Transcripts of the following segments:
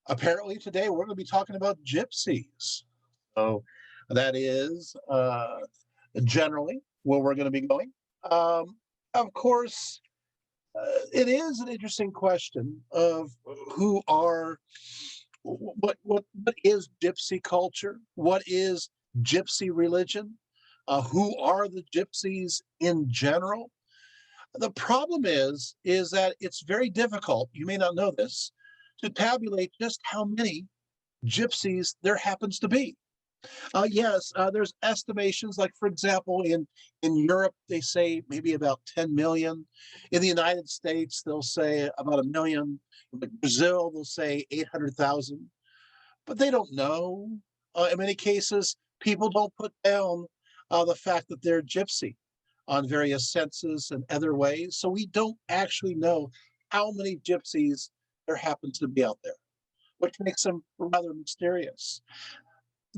Apparently, today we're going to be talking about gypsies. So that is generally where we're going to be going. Of course, it is an interesting question of who are what is gypsy culture? What is gypsy religion? Who are the gypsies in general? The problem is that it's very difficult. You may not know this to tabulate just how many gypsies there happens to be. Yes, there's estimations, like for example, in Europe they say maybe about 10 million. In the United States they'll say about a million. In Brazil they'll say 800,000. But they don't know. In many cases, people don't put down the fact that they're gypsy on various senses and other ways. So we don't actually know how many gypsies there happens to be out there, which makes them rather mysterious.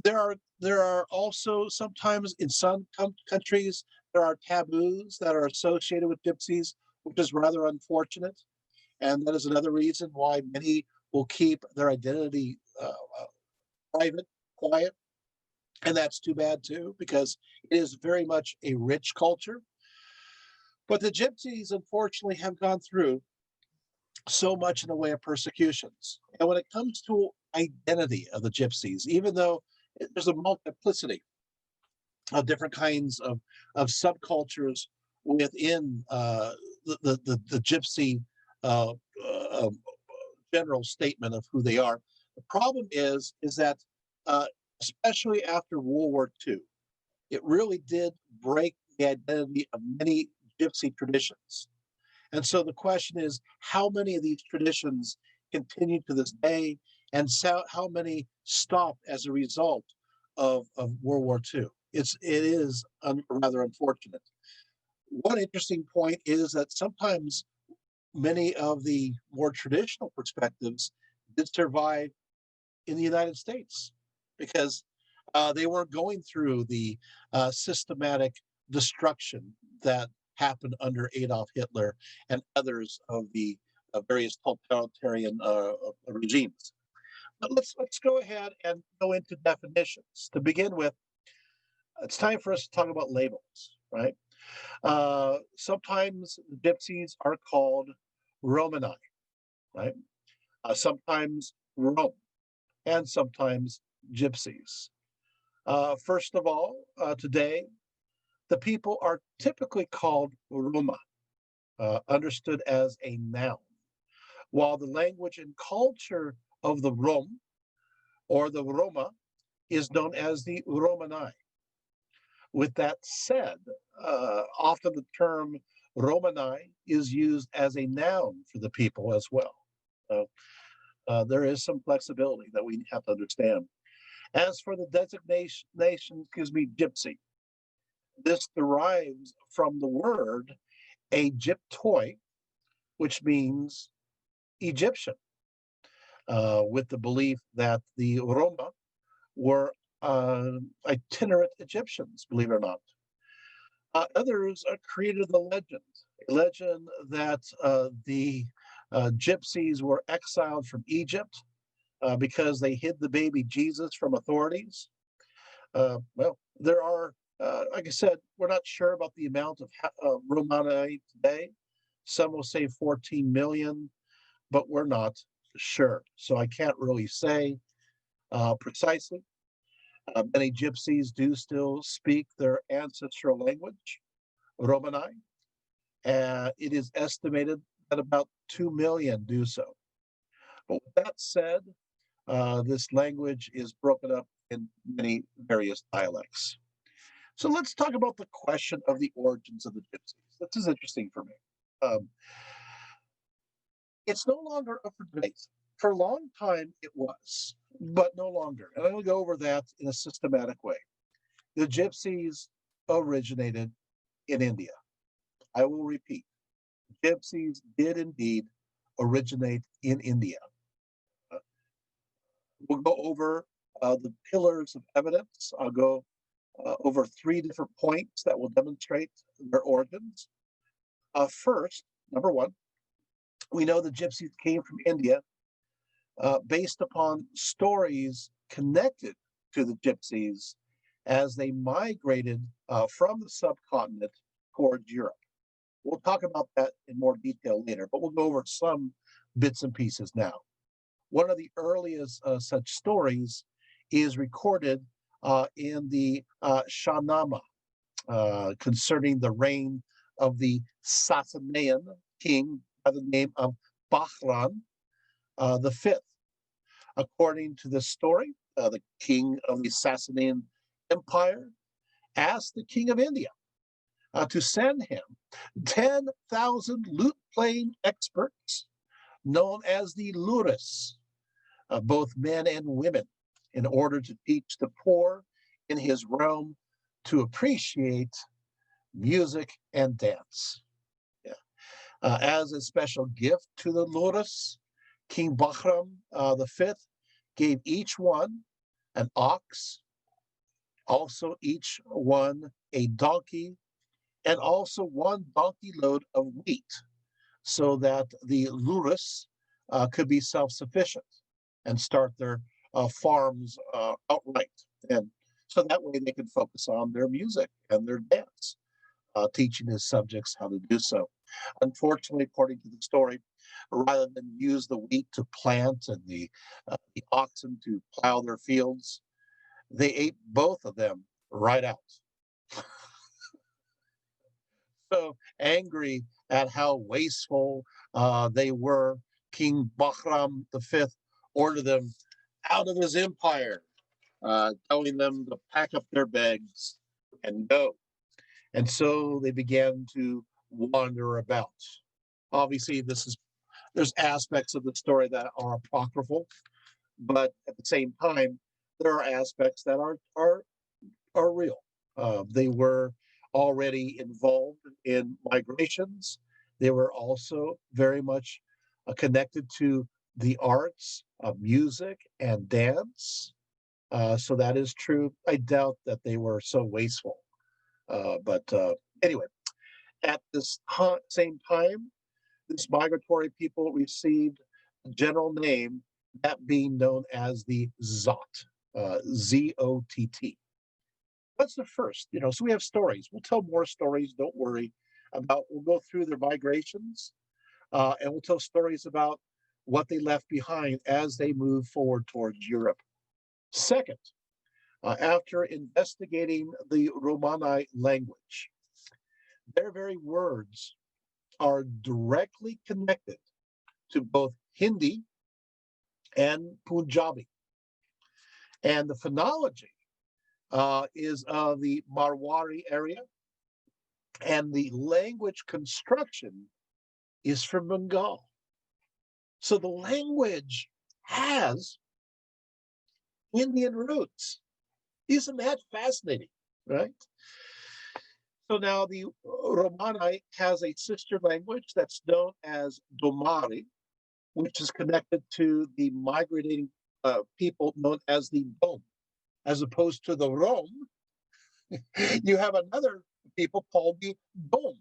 There are also sometimes in some countries there are taboos that are associated with gypsies, which is rather unfortunate, and that is another reason why many will keep their identity private, quiet, and that's too bad too because it is very much a rich culture. But the gypsies, unfortunately, have gone through so much in the way of persecutions. And when it comes to identity of the gypsies, even though there's a multiplicity of different kinds of subcultures within the gypsy uh, uh, general statement of who they are. The problem is that uh, especially after World War II, it really did break the identity of many gypsy traditions. And so the question is, how many of these traditions continue to this day, and so how many stopped as a result of World War II? It is rather unfortunate. One interesting point is that sometimes many of the more traditional perspectives did survive in the United States because they weren't going through the systematic destruction that happened under Adolf Hitler and others of the various totalitarian regimes. But let's go ahead and go into definitions. To begin with, it's time for us to talk about labels, right? Sometimes gypsies are called Romani, right? Sometimes Rome, and sometimes gypsies. First of all, today, the people are typically called Roma, understood as a noun, while the language and culture of the Rom or the Roma is known as the Romani. With that said, often the term Romani is used as a noun for the people as well. So there is some flexibility that we have to understand. As for the designation, excuse me, gypsy, this derives from the word Egyptoi, which means Egyptian, with the belief that the Roma were itinerant Egyptians, believe it or not. Others created a legend that the gypsies were exiled from Egypt because they hid the baby Jesus from authorities. Well, there are, like I said, we're not sure about the amount of Romani today. Some will say 14 million, but we're not sure. So I can't really say precisely. Many gypsies do still speak their ancestral language, Romani. It is estimated that about 2 million do so. But with that said, this language is broken up in many various dialects. So let's talk about the question of the origins of the gypsies. This is interesting for me. Um, it's no longer up for debate. For a long time, it was, but no longer. And I'm going to go over that in a systematic way. The gypsies originated in India. I will repeat, gypsies did indeed originate in India. Uh, we'll go over the pillars of evidence. I'll go over three different points that will demonstrate their origins. First, number one, we know the gypsies came from India based upon stories connected to the Gypsies as they migrated from the subcontinent towards Europe. We'll talk about that in more detail later, but we'll go over some bits and pieces now. One of the earliest such stories is recorded in the Shahnameh concerning the reign of the Sasanian king by the name of Bahram the fifth. According to this story, the king of the Sasanian Empire asked the king of India to send him 10,000 lute playing experts known as the luris, both men and women, in order to teach the poor in his realm to appreciate music and dance. Yeah. As a special gift to the luris, King Bahram V gave each one an ox, also each one a donkey, and also one donkey load of wheat, so that the luris could be self-sufficient and start their farms outright. And so that way they could focus on their music and their dance, teaching his subjects how to do so. Unfortunately, according to the story, rather than use the wheat to plant and the oxen to plow their fields, they ate both of them right out. So angry at how wasteful they were, King Bahram V ordered them out of his empire, telling them to pack up their bags and go. And so they began to wander about. Obviously, there's aspects of the story that are apocryphal, but at the same time, there are aspects that are real. They were already involved in migrations. They were also very much connected to the arts of music and dance. So that is true. I doubt that they were so wasteful. But anyway, at this same time, this migratory people received a general name, that being known as the Zot, Z-O-T-T. That's the first, so we have stories. We'll tell more stories, don't worry, we'll go through their migrations, and we'll tell stories about what they left behind as they move forward towards Europe. Second, after investigating the Romani language, their very words are directly connected to both Hindi and Punjabi. And the phonology is of the Marwari area, and the language construction is from Bengal. So the language has Indian roots. Isn't that fascinating, right? So now the Romani has a sister language that's known as Domari, which is connected to the migrating people known as the Dom. As opposed to the Rome, you have another people called the Dom,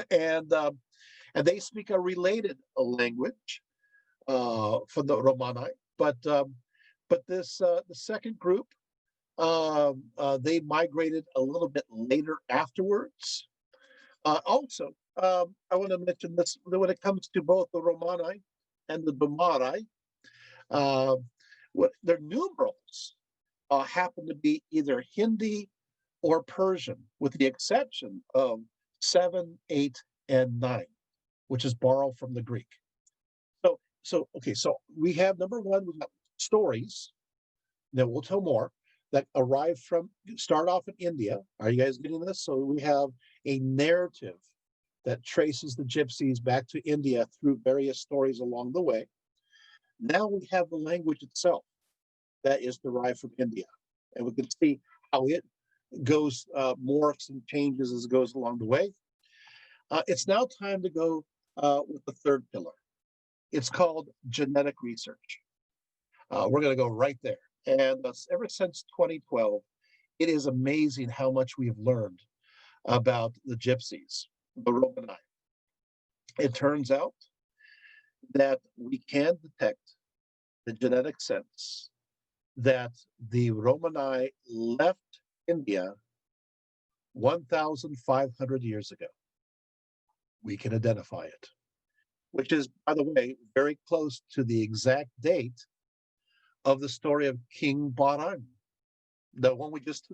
and they speak a related language from the Romani. But this the second group, they migrated a little bit later afterwards. Also, I want to mention this when it comes to both the Romani and the Domari, what their numerals happen to be either Hindi or Persian, with the exception of 7, 8, and 9, which is borrowed from the Greek. So we have number one, we have stories. Then we'll tell more that start off in India. Are you guys getting this? So we have a narrative that traces the Gypsies back to India through various stories along the way. Now we have the language itself that is derived from India, and we can see how it goes, morphs and changes as it goes along the way. It's now time to go with the third pillar. It's called genetic research. We're going to go right there. And ever since 2012, it is amazing how much we have learned about the Gypsies, the Romani. It turns out that we can detect the genetic sense that the Romani left India 1,500 years ago. We can identify it, which is, by the way, very close to the exact date of the story of King Bahram, the one we just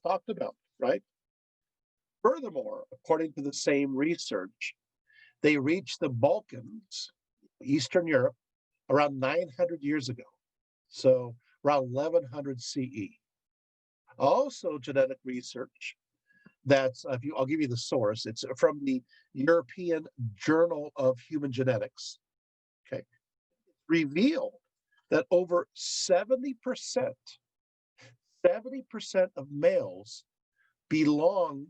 talked about, right? Furthermore, according to the same research, they reached the Balkans, Eastern Europe, around 900 years ago, so around 1100 CE. Also, genetic research that's I'll give you the source. It's from the European Journal of Human Genetics. Okay, revealed that over 70% of males belong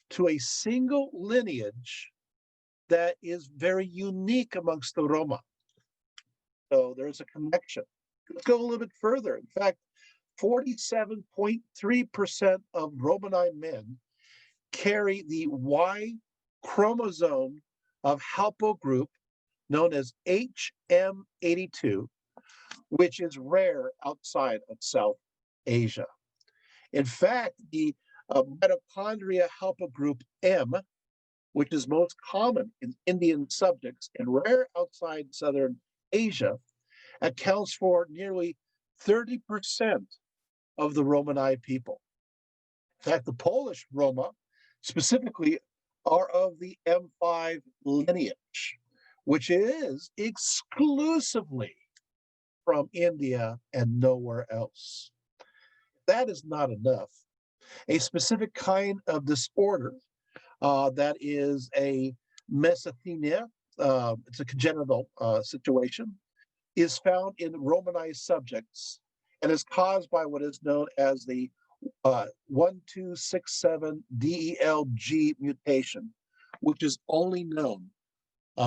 to a single lineage that is very unique amongst the Roma. So there's a connection. Let's go a little bit further. In fact, 47.3% of Romani men carry the Y chromosome of haplogroup known as HM82, which is rare outside of South Asia. In fact, the mitochondria haplogroup M, which is most common in Indian subjects and rare outside Southern Asia, accounts for nearly 30% of the Romani people. In fact, the Polish Roma specifically are of the M5 lineage, which is exclusively from India and nowhere else. That is not enough. A specific kind of disorder that is a mesothenia, it's a congenital situation, is found in Romanized subjects and is caused by what is known as the 1267 DELG mutation, which is only known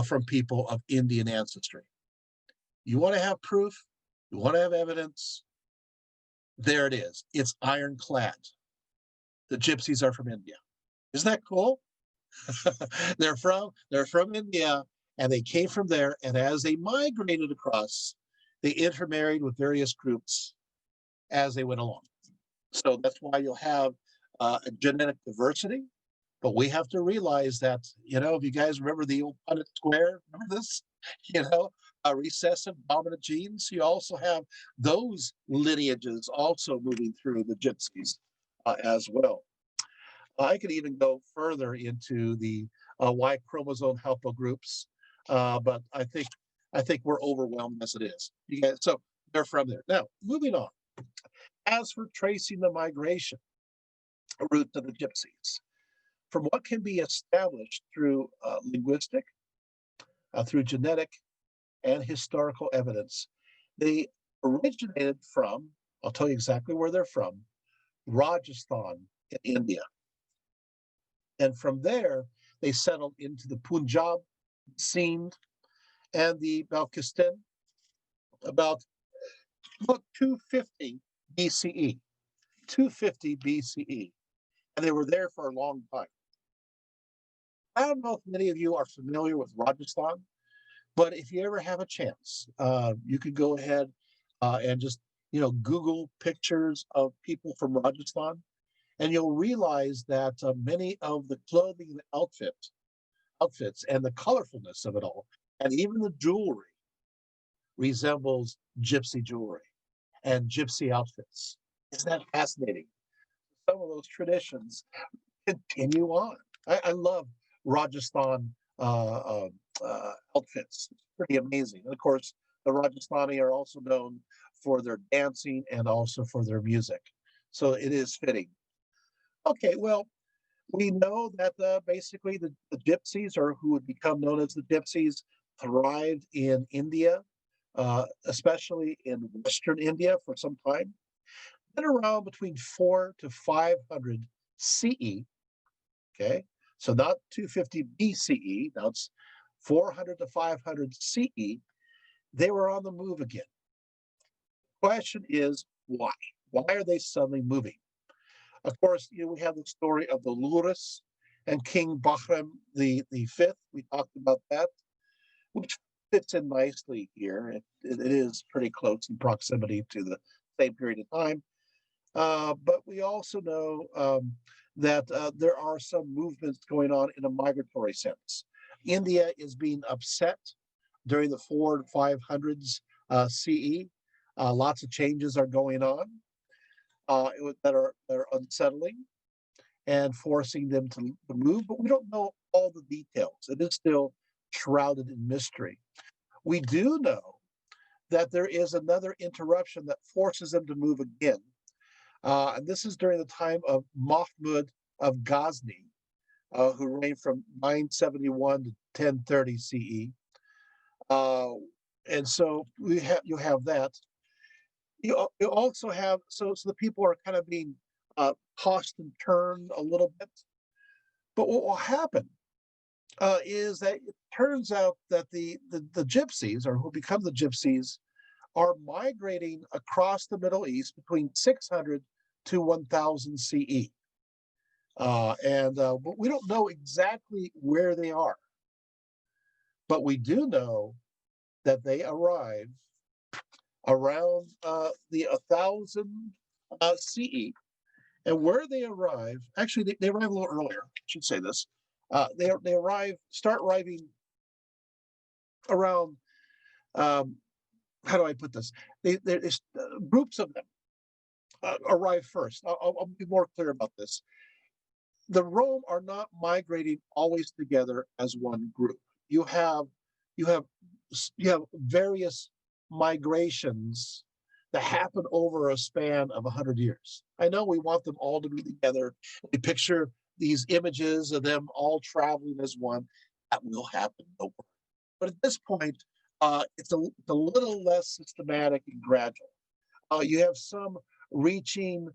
from people of Indian ancestry. You want to have proof? You want to have evidence? There it is. It's ironclad. The Gypsies are from India. Isn't that cool? they're from India, and they came from there. And as they migrated across, they intermarried with various groups as they went along. So that's why you'll have a genetic diversity. But we have to realize that, if you guys remember the old Punnett Square, remember this? Recessive dominant genes. You also have those lineages also moving through the Gypsies as well. I could even go further into the Y chromosome haplogroups, but I think we're overwhelmed as it is. So they're from there. Now, moving on. As for tracing the migration route to the Gypsies, from what can be established through linguistic, through genetic, and historical evidence, they originated from, I'll tell you exactly where they're from, Rajasthan in India. And from there, they settled into the Punjab, Sindh, and the Balkistan about 250 BCE. 250 BCE. And they were there for a long time. I don't know if many of you are familiar with Rajasthan, but if you ever have a chance, you could go ahead and just, Google pictures of people from Rajasthan, and you'll realize that many of the clothing and outfits and the colorfulness of it all, and even the jewelry resembles gypsy jewelry and gypsy outfits. Isn't that fascinating? Some of those traditions continue on. I love Rajasthan outfits. It's pretty amazing. And of course, the Rajasthani are also known for their dancing and also for their music. So it is fitting. Okay, well, we know that basically the Gypsies, or who would become known as the Gypsies, thrived in India, especially in Western India for some time. Then around between 400 to 500 CE, okay, so not 250 BCE, now it's 400 to 500 CE, they were on the move again. The question is, why? Why are they suddenly moving? Of course, we have the story of the Luris and King Bahram the Fifth. We talked about that, which fits in nicely here. It is pretty close in proximity to the same period of time. But we also know that there are some movements going on in a migratory sense. India is being upset during the 400s to 500s CE. Lots of changes are going on that are unsettling and forcing them to move, but we don't know all the details. It is still shrouded in mystery. We do know that there is another interruption that forces them to move again. And this is during the time of Mahmud of Ghazni, who reigned from 971 to 1030 CE. And so you have that. You also have so the people are kind of being tossed and turned a little bit. But what will happen is that it turns out that the gypsies, or who become the gypsies, are migrating across the Middle East between 600 to 1000 CE. But we don't know exactly where they are. But we do know that they arrive around the 1000 CE. And where they arrive, actually, they arrive a little earlier. I should say this. Start arriving around. How do I put this? Groups of them arrive first. I'll be more clear about this. The Rome are not migrating always together as one group. You have you have you have various migrations that happen over a span of 100 years. I know we want them all to be together. We picture these images of them all traveling as one. That will happen, no worry. But at this point, it's a little less systematic and gradual. You have some reaching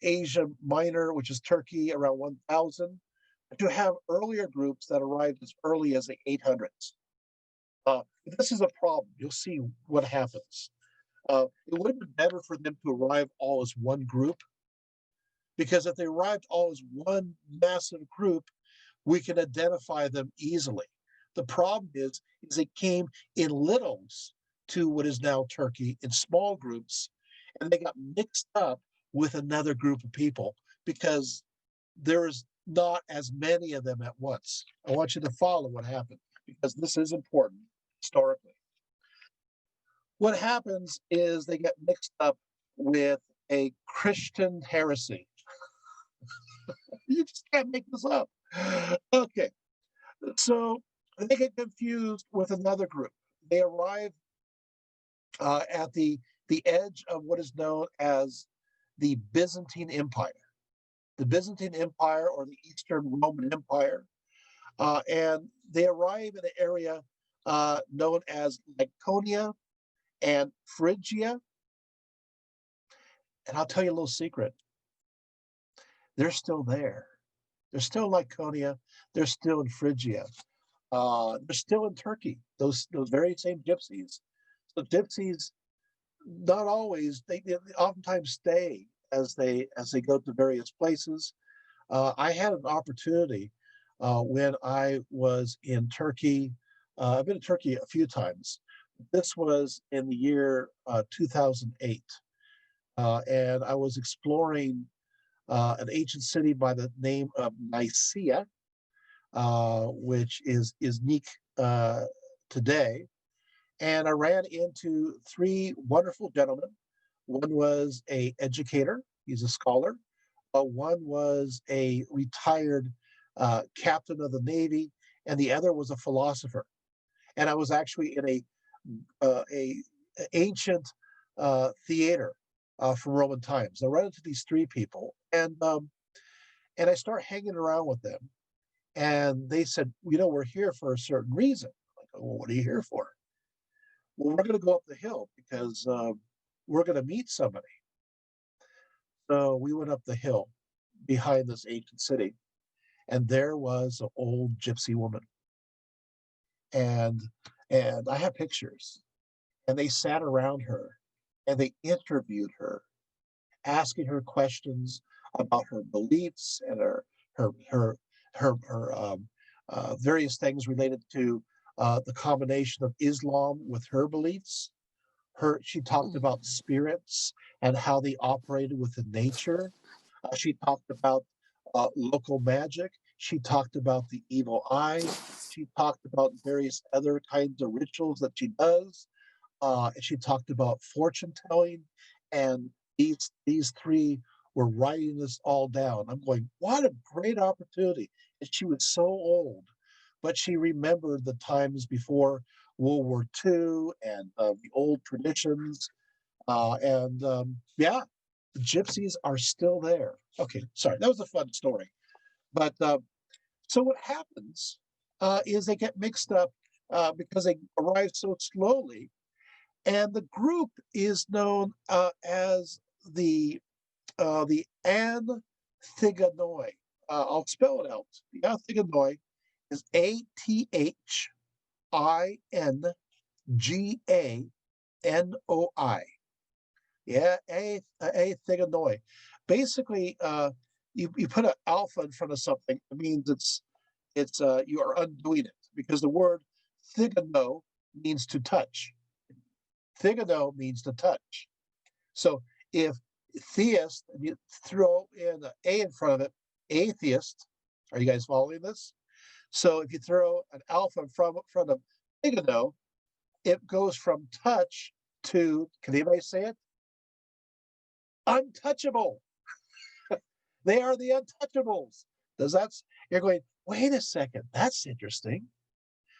Asia Minor, which is Turkey, around 1000. But you have earlier groups that arrived as early as the 800s. This is a problem. You'll see what happens. It would have been better for them to arrive all as one group, because if they arrived all as one massive group, we can identify them easily. The problem is they came in littles to what is now Turkey in small groups, and they got mixed up with another group of people because there's not as many of them at once. I want you to follow what happened because this is important historically. What happens is they get mixed up with a Christian heresy. You just can't make this up. Okay, so they get confused with another group. They arrive at the edge of what is known as the Byzantine Empire. The Byzantine Empire, or the Eastern Roman Empire, and they arrive in an area known as Laconia and Phrygia. And I'll tell you a little secret. They're still there. They're still in Laconia. They're still in Phrygia. They're still in Turkey. Those very same gypsies. So gypsies, not always. They oftentimes stay as they go to various places. I had an opportunity when I was in Turkey. I've been to Turkey a few times. This was in the year 2008. And I was exploring an ancient city by the name of Nicaea, which is Iznik today. And I ran into three wonderful gentlemen. One was an educator; he's a scholar. One was a retired captain of the Navy, and the other was a philosopher. And I was actually in a ancient theater from Roman times. I run into these three people, and I start hanging around with them. And they said, we're here for a certain reason. I go, well, what are you here for? Well, we're going to go up the hill because we're going to meet somebody. So we went up the hill behind this ancient city, and there was an old gypsy woman. And I have pictures. And they sat around her and they interviewed her, asking her questions about her beliefs and her various things related to the combination of Islam with her beliefs. She talked about spirits and how they operated within nature. She talked about local magic. She talked about the evil eye. She talked about various other kinds of rituals that she does. And she talked about fortune telling. And these three were writing this all down. I'm going, what a great opportunity. And she was so old, but she remembered the times before World War II and the old traditions. Yeah, the Gypsies are still there. Okay, sorry, that was a fun story. But so what happens is they get mixed up because they arrive so slowly, and the group is known as the Anthigonoi. I'll spell it out. The Anthigonoi is Athinganoi. Yeah, a Thiganoi. Basically, you put an alpha in front of something, it means it's you are undoing it because the word thigano means to touch. Thigano means to touch. So if theist, and you throw in an A in front of it, atheist. Are you guys following this? So if you throw an alpha in front of thigano, it goes from touch to, can anybody say it? Untouchable. They are the untouchables. Does that, you're going, wait a second, that's interesting.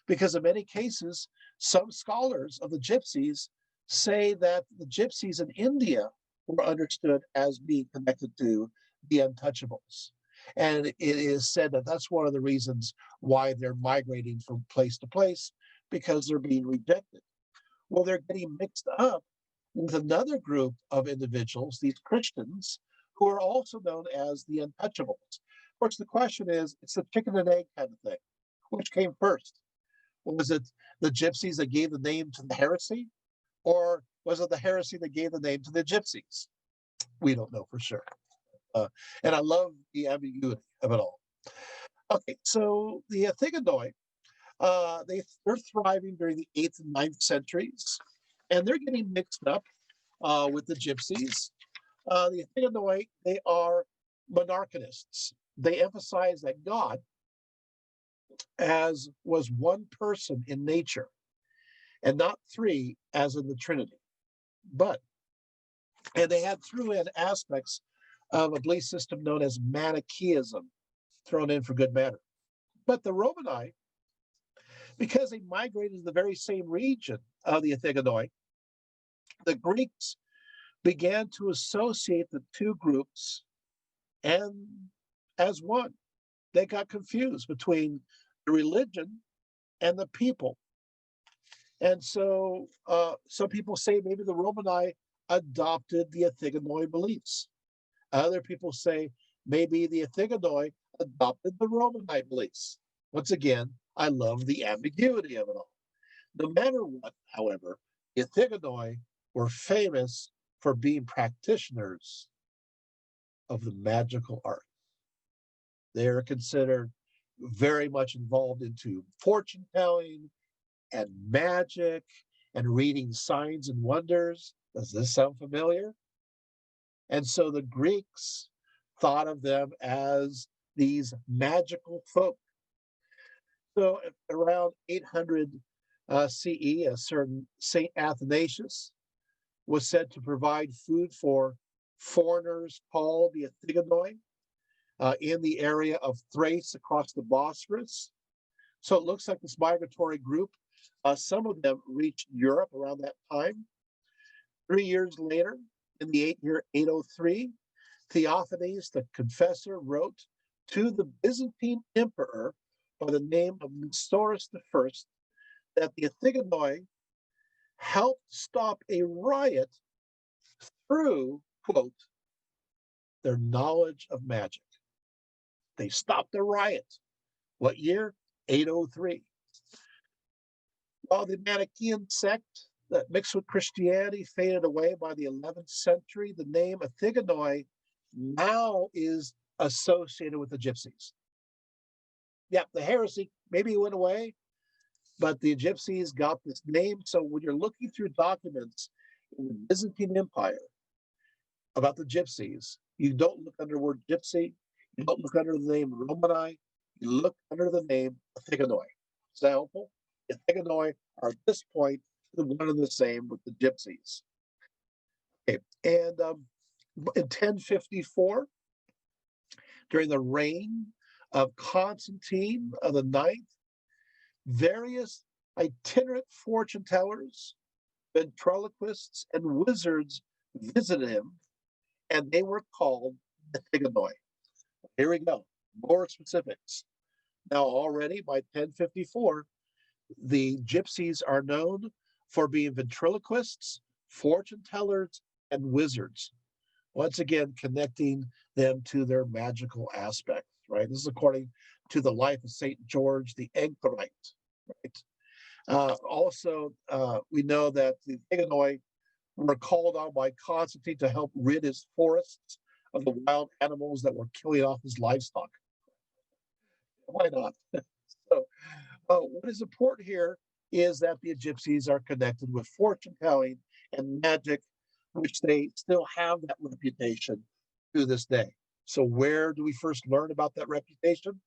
Because in many cases, some scholars of the Gypsies say that the Gypsies in India were understood as being connected to the untouchables. And it is said that that's one of the reasons why they're migrating from place to place, because they're being rejected. Well, they're getting mixed up with another group of individuals, these Christians, who are also known as the untouchables. Of course, the question is, it's the chicken and egg kind of thing. Which came first? Was it the Gypsies that gave the name to the heresy? Or was it the heresy that gave the name to the Gypsies? We don't know for sure. And I love the ambiguity of it all. Okay, so the Athiganoi, they're thriving during the 8th and 9th centuries, and they're getting mixed up with the Gypsies. The Athiganoi, they are monarchists. They emphasize that God as was one person in nature and not three as in the Trinity. But, and they had through in aspects of a belief system known as Manichaeism thrown in for good measure. But the Romani, because they migrated to the very same region of the Athiganoi, the Greeks began to associate the two groups and as one. They got confused between the religion and the people. And so some people say maybe the Romani adopted the Athiganoi beliefs. Other people say maybe the Athiganoi adopted the Romani beliefs. Once again, I love the ambiguity of it all. No matter what, however, the Athiganoi were famous for being practitioners of the magical art. They are considered very much involved into fortune telling and magic and reading signs and wonders. Does this sound familiar? And so the Greeks thought of them as these magical folk. So around 800 CE, a certain Saint Athanasius was said to provide food for foreigners called the Athiganoi in the area of Thrace across the Bosphorus. So it looks like this migratory group, some of them reached Europe around that time. 3 years later, in the year 803, Theophanes, the confessor, wrote to the Byzantine emperor by the name of Nestorius I that the Athiganoi helped stop a riot through, quote, their knowledge of magic. They stopped a riot. What year? 803. While the Manichaean sect that mixed with Christianity faded away by the 11th century, the name Athiganoi now is associated with the Gypsies. Yeah, the heresy maybe went away, But the Gypsies got this name. So when you're looking through documents in the Byzantine Empire about the Gypsies, you don't look under the word gypsy, you don't look under the name Romani, you look under the name Athiganoi. Is that helpful? Athiganoi are at this point one and the same with the Gypsies. Okay, and in 1054, during the reign of Constantine of the Ninth, various itinerant fortune tellers, ventriloquists, and wizards visited him, and they were called the Higanoi. Here we go, more specifics. Now, already by 1054, the Gypsies are known for being ventriloquists, fortune tellers, and wizards. Once again, connecting them to their magical aspects, right? This is according to the life of St. George the Anchorite, right? We know that the Higanoi were called on by Constantine to help rid his forests of the wild animals that were killing off his livestock. Why not? So, what is important here is that the Gypsies are connected with fortune telling and magic, which they still have that reputation to this day. So, where do we first learn about that reputation?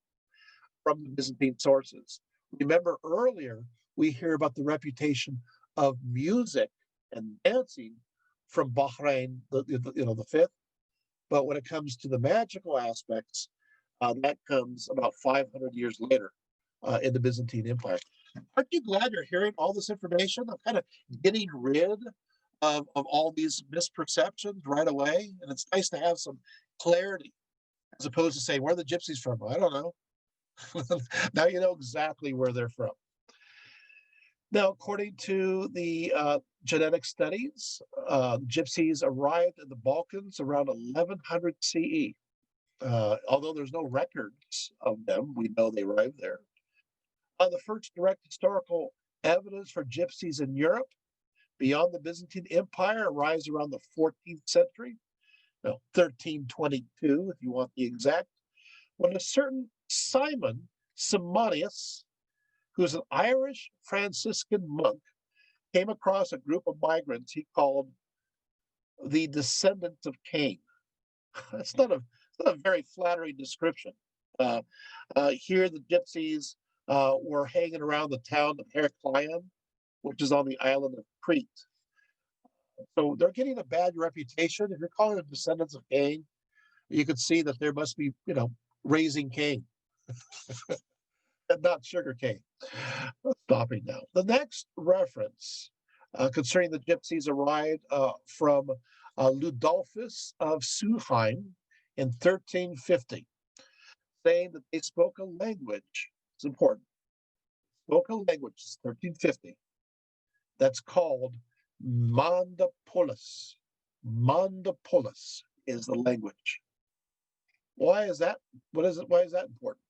From the Byzantine sources. Remember earlier, we hear about the reputation of music and dancing from Bahrain, the fifth. But when it comes to the magical aspects, that comes about 500 years later in the Byzantine Empire. Aren't you glad you're hearing all this information? I'm kind of getting rid of all these misperceptions right away. And it's nice to have some clarity as opposed to saying, where are the Gypsies from? I don't know. Now you know exactly where they're from. Now, according to the genetic studies, Gypsies arrived in the Balkans around 1100 CE. Although there's no records of them, we know they arrived there. The first direct historical evidence for Gypsies in Europe beyond the Byzantine Empire arrives around the 14th century, 1322, if you want the exact, when a certain Simon Simonius, who's an Irish Franciscan monk, came across a group of migrants he called the descendants of Cain. It's not a very flattering description. Here, the Gypsies were hanging around the town of Heraclion, which is on the island of Crete. So they're getting a bad reputation. If you're calling them descendants of Cain, you could see that there must be, raising Cain, and not sugar cane. Stopping now. The next reference concerning the Gypsies arrived from Ludolphus of Suheim in 1350, saying that they spoke a language. It's important. Spoke a language, 1350, that's called Mandopolis. Mandopolis is the language. Why is that? What is it? Why is that important?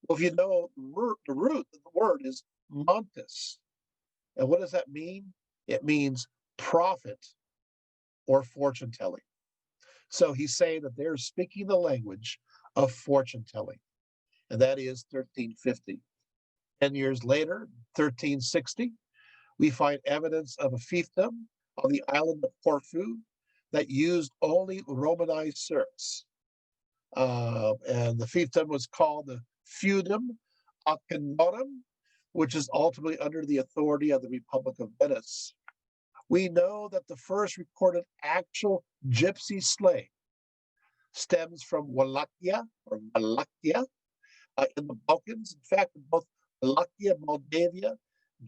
Well, if you know the root of the word is montes. And what does that mean? It means prophet or fortune telling. So he's saying that they're speaking the language of fortune telling, and that is 1350. 10 years later, 1360, we find evidence of a fiefdom on the island of Corfu that used only Romanized serfs. And the fiefdom was called the feudum Achenorum, which is ultimately under the authority of the Republic of Venice. We know that the first recorded actual gypsy slave stems from Wallachia in the Balkans. In fact, in both Wallachia and Moldavia,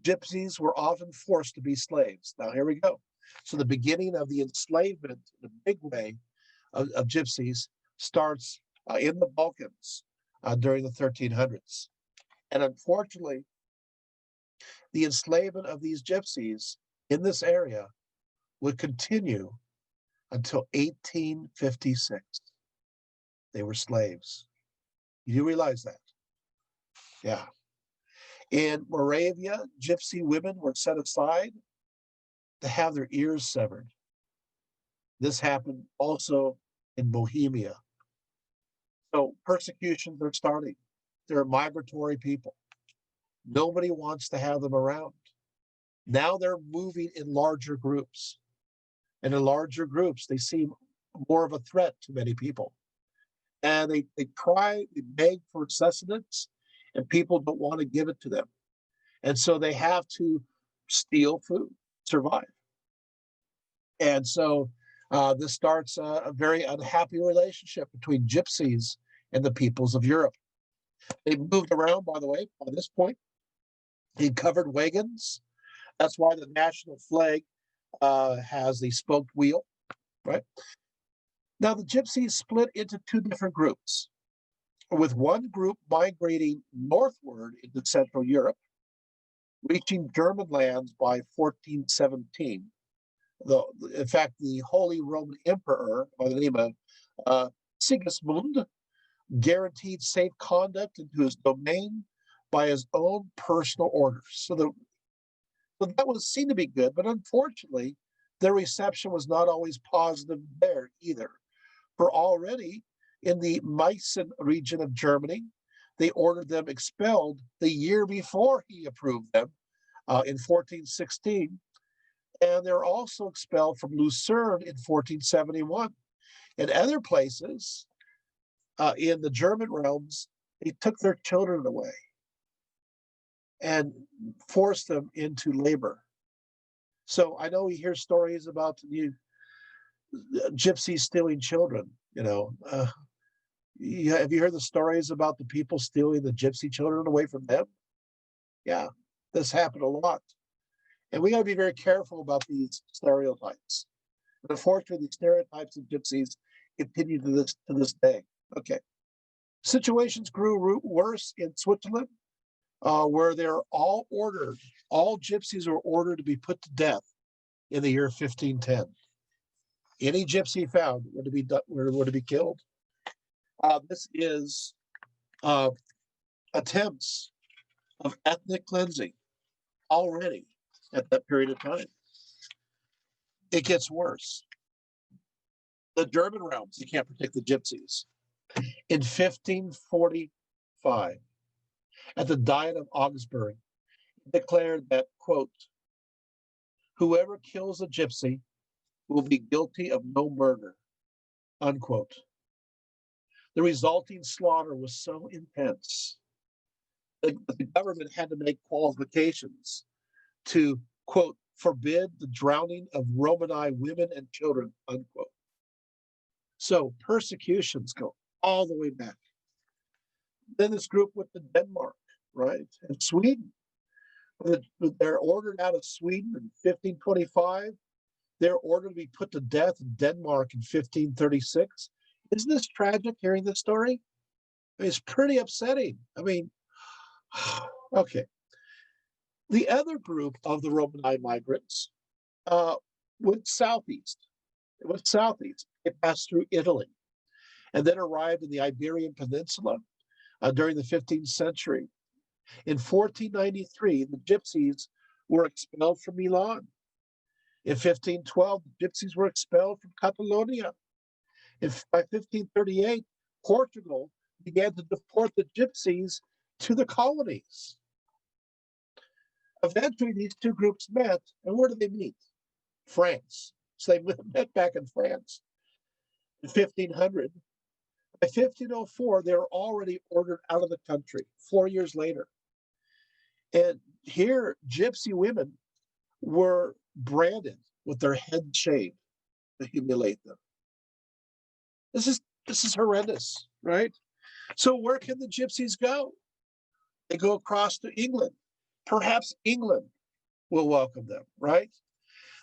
gypsies were often forced to be slaves. Now, here we go. So the beginning of the enslavement, the big way of gypsies, starts in the Balkans during the 1300s. And unfortunately, the enslavement of these gypsies in this area would continue until 1856. They were slaves. You realize that? Yeah. In Moravia, gypsy women were set aside to have their ears severed. This happened also in Bohemia. So persecutions are starting. They're migratory people. Nobody wants to have them around. Now they're moving in larger groups. And in larger groups, they seem more of a threat to many people. And they beg for sustenance, and people don't want to give it to them. And so they have to steal food, survive. And so this starts a very unhappy relationship between gypsies and the peoples of Europe. They moved around, by the way, by this point, in covered wagons. That's why the national flag has the spoked wheel, right? Now, the gypsies split into two different groups, with one group migrating northward into Central Europe, reaching German lands by 1417. In fact, the Holy Roman Emperor, by the name of Sigismund, guaranteed safe conduct into his domain by his own personal orders. So that was seen to be good, but unfortunately, their reception was not always positive there either. For already in the Meissen region of Germany, they ordered them expelled the year before he approved them in 1416. And they were also expelled from Lucerne in 1471. In other places, in the German realms, they took their children away and forced them into labor. So I know we hear stories about the gypsies stealing children. Have you heard the stories about the people stealing the gypsy children away from them? Yeah, this happened a lot. And we got to be very careful about these stereotypes. And unfortunately, these stereotypes of gypsies continue to this day. Okay. Situations grew worse in Switzerland, where all gypsies were ordered to be put to death in the year 1510. Any gypsy found were to be killed. This is attempts of ethnic cleansing already at that period of time. It gets worse. The German realms, you can't protect the gypsies. In 1545, at the Diet of Augsburg, it declared that, quote, whoever kills a gypsy will be guilty of no murder, unquote. The resulting slaughter was so intense that the government had to make qualifications to, quote, forbid the drowning of Romani women and children, unquote. So persecutions go all the way back. Then this group went to Denmark, right? And Sweden. They're ordered out of Sweden in 1525. They're ordered to be put to death in Denmark in 1536. Isn't this tragic hearing this story? It's pretty upsetting. Okay. The other group of the Romanite migrants went southeast. It went southeast. It passed through Italy and then arrived in the Iberian Peninsula during the 15th century. In 1493, the Gypsies were expelled from Milan. In 1512, the Gypsies were expelled from Catalonia. By 1538, Portugal began to deport the Gypsies to the colonies. Eventually, these two groups met, and where did they meet? France. So they met back in France in 1500. By 1504, they were already ordered out of the country 4 years later. And here, gypsy women were branded with their head shaved to humiliate them. This is horrendous, right? So where can the gypsies go? They go across to England. Perhaps England will welcome them, right?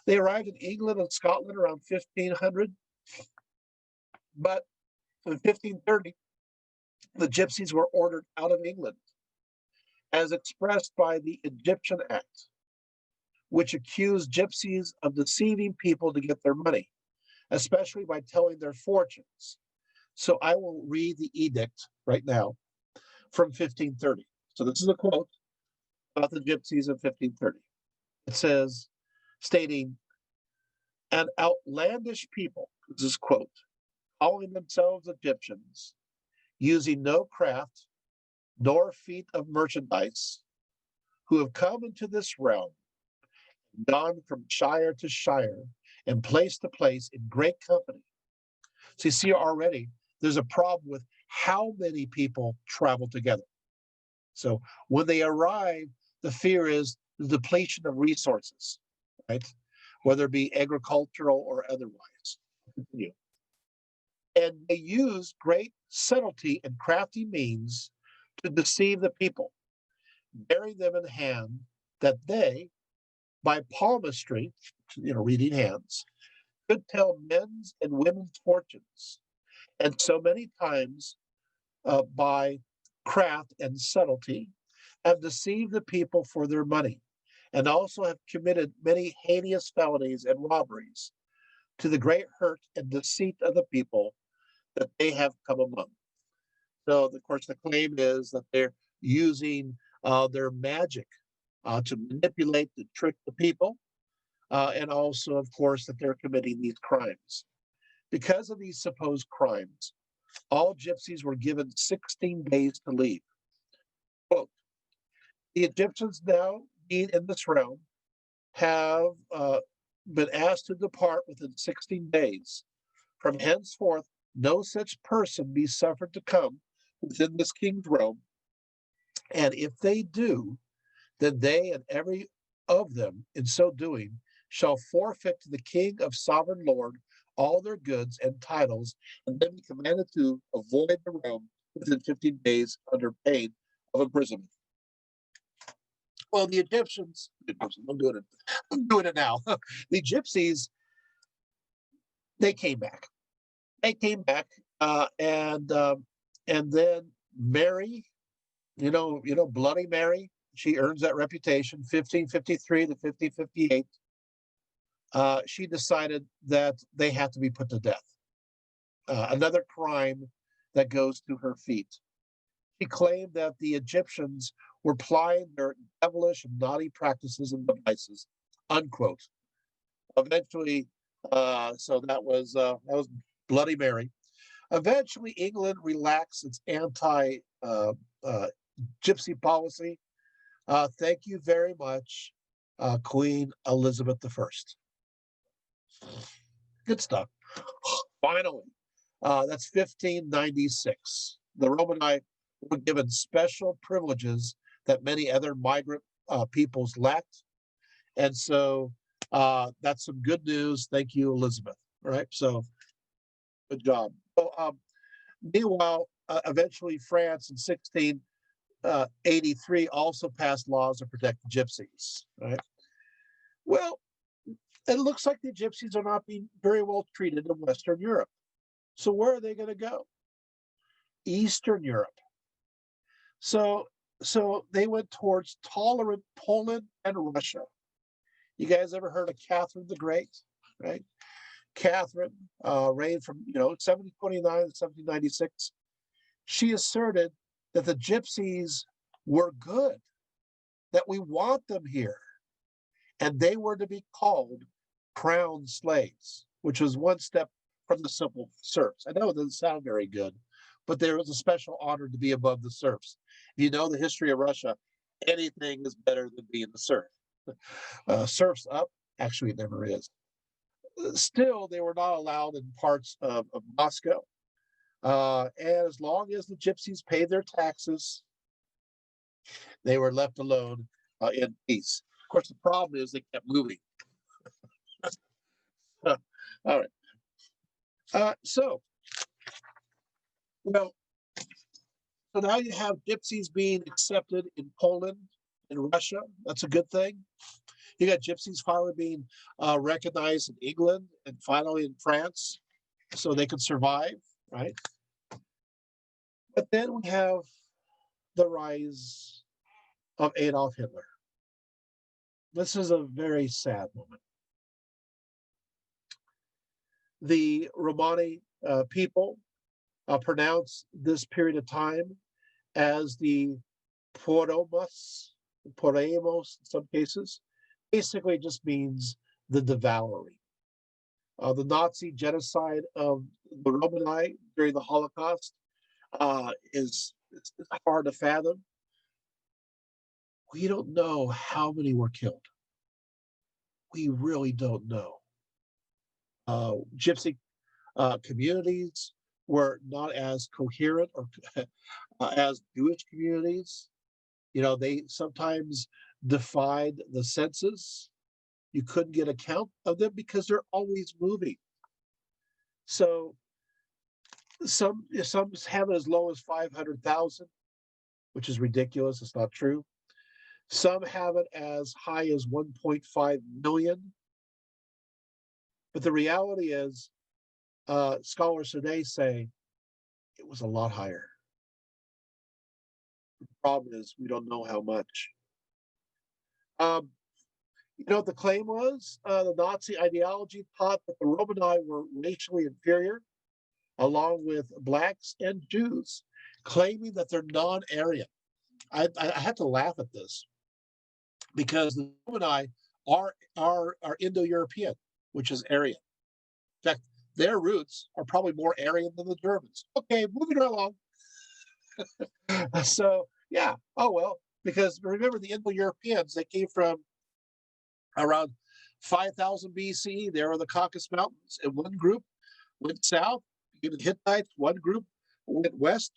They arrived in England and Scotland around 1500. But in 1530, the gypsies were ordered out of England, as expressed by the Egyptian Act, which accused gypsies of deceiving people to get their money, especially by telling their fortunes. So I will read the edict right now from 1530. So this is a quote about the gypsies in 1530. It says, stating, an outlandish people, this is quote, calling themselves Egyptians, using no craft nor feat of merchandise, who have come into this realm, gone from shire to shire, and place to place in great company. So you see already there's a problem with how many people travel together. So when they arrive, the fear is the depletion of resources, right? Whether it be agricultural or otherwise. Continue. And they use great subtlety and crafty means to deceive the people, bearing them in hand that they, by palmistry, reading hands, could tell men's and women's fortunes, and so many times by craft and subtlety have deceived the people for their money, and also have committed many heinous felonies and robberies to the great hurt and deceit of the people that they have come among. So, of course, the claim is that they're using their magic to manipulate, to trick the people, and also, of course, that they're committing these crimes. Because of these supposed crimes, all gypsies were given 16 days to leave. Quote, the Egyptians now being in this realm have been asked to depart within 16 days. From henceforth, no such person be suffered to come within this king's realm. And if they do, then they and every of them, in so doing, shall forfeit to the king of sovereign lord all their goods and titles, and then be commanded to avoid the realm within 15 days under pain of imprisonment. Well, the Egyptians, I'm doing it now. The Gypsies, they came back. They came back, and then Mary, Bloody Mary, she earns that reputation. 1553 to 1558. She decided that they had to be put to death. Another crime that goes to her feet. She claimed that the Egyptians were plying their devilish and naughty practices and devices, unquote. Eventually, so that was Bloody Mary. Eventually, England relaxed its anti-gypsy policy. Thank you very much, Queen Elizabeth I. Good stuff. Finally, that's 1596. The Romani were given special privileges that many other migrant peoples lacked. And so that's some good news. Thank you, Elizabeth. All right. So good job. So, meanwhile, eventually France in 1683 also passed laws to protect the gypsies. Right. Well, it looks like the gypsies are not being very well treated in Western Europe. So where are they going to go? Eastern Europe. So they went towards tolerant Poland and Russia. You guys ever heard of Catherine the Great? Right? Catherine reigned from 1729 to 1796. She asserted that the gypsies were good, that we want them here, and they were to be called crowned slaves, which was one step from the simple serfs. I know it doesn't sound very good, but there was a special honor to be above the serfs. If you know the history of Russia, anything is better than being a serf. Serfs up, actually, it never is. Still, they were not allowed in parts of Moscow. And as long as the gypsies paid their taxes, they were left alone in peace. Of course, the problem is they kept moving. All right. So now you have gypsies being accepted in Poland, in Russia. That's a good thing. You got gypsies finally being recognized in England and finally in France, so they could survive, right? But then we have the rise of Adolf Hitler. This is a very sad moment. The Romani people pronounce this period of time as the Poromos in some cases. Basically, it just means the devouring. The Nazi genocide of the Romani during the Holocaust is hard to fathom. We don't know how many were killed. We really don't know. Gypsy communities were not as coherent or as Jewish communities. They sometimes defied the census. You couldn't get a count of them because they're always moving. So some have it as low as 500,000, which is ridiculous. It's not true. Some have it as high as 1.5 million. But the reality is, scholars today say it was a lot higher. The problem is we don't know how much. Um, you know what the claim was? The Nazi ideology taught that the Romani were racially inferior, along with blacks and Jews, claiming that they're non-Aryan. I had to laugh at this because the Romani are Indo-European, which is Aryan. In fact, their roots are probably more Aryan than the Germans. Okay, moving right along. So yeah, oh well, because remember the Indo-Europeans, they came from around 5,000 BC. There are the Caucasus Mountains, and one group went south, became the Hittites. One group went west,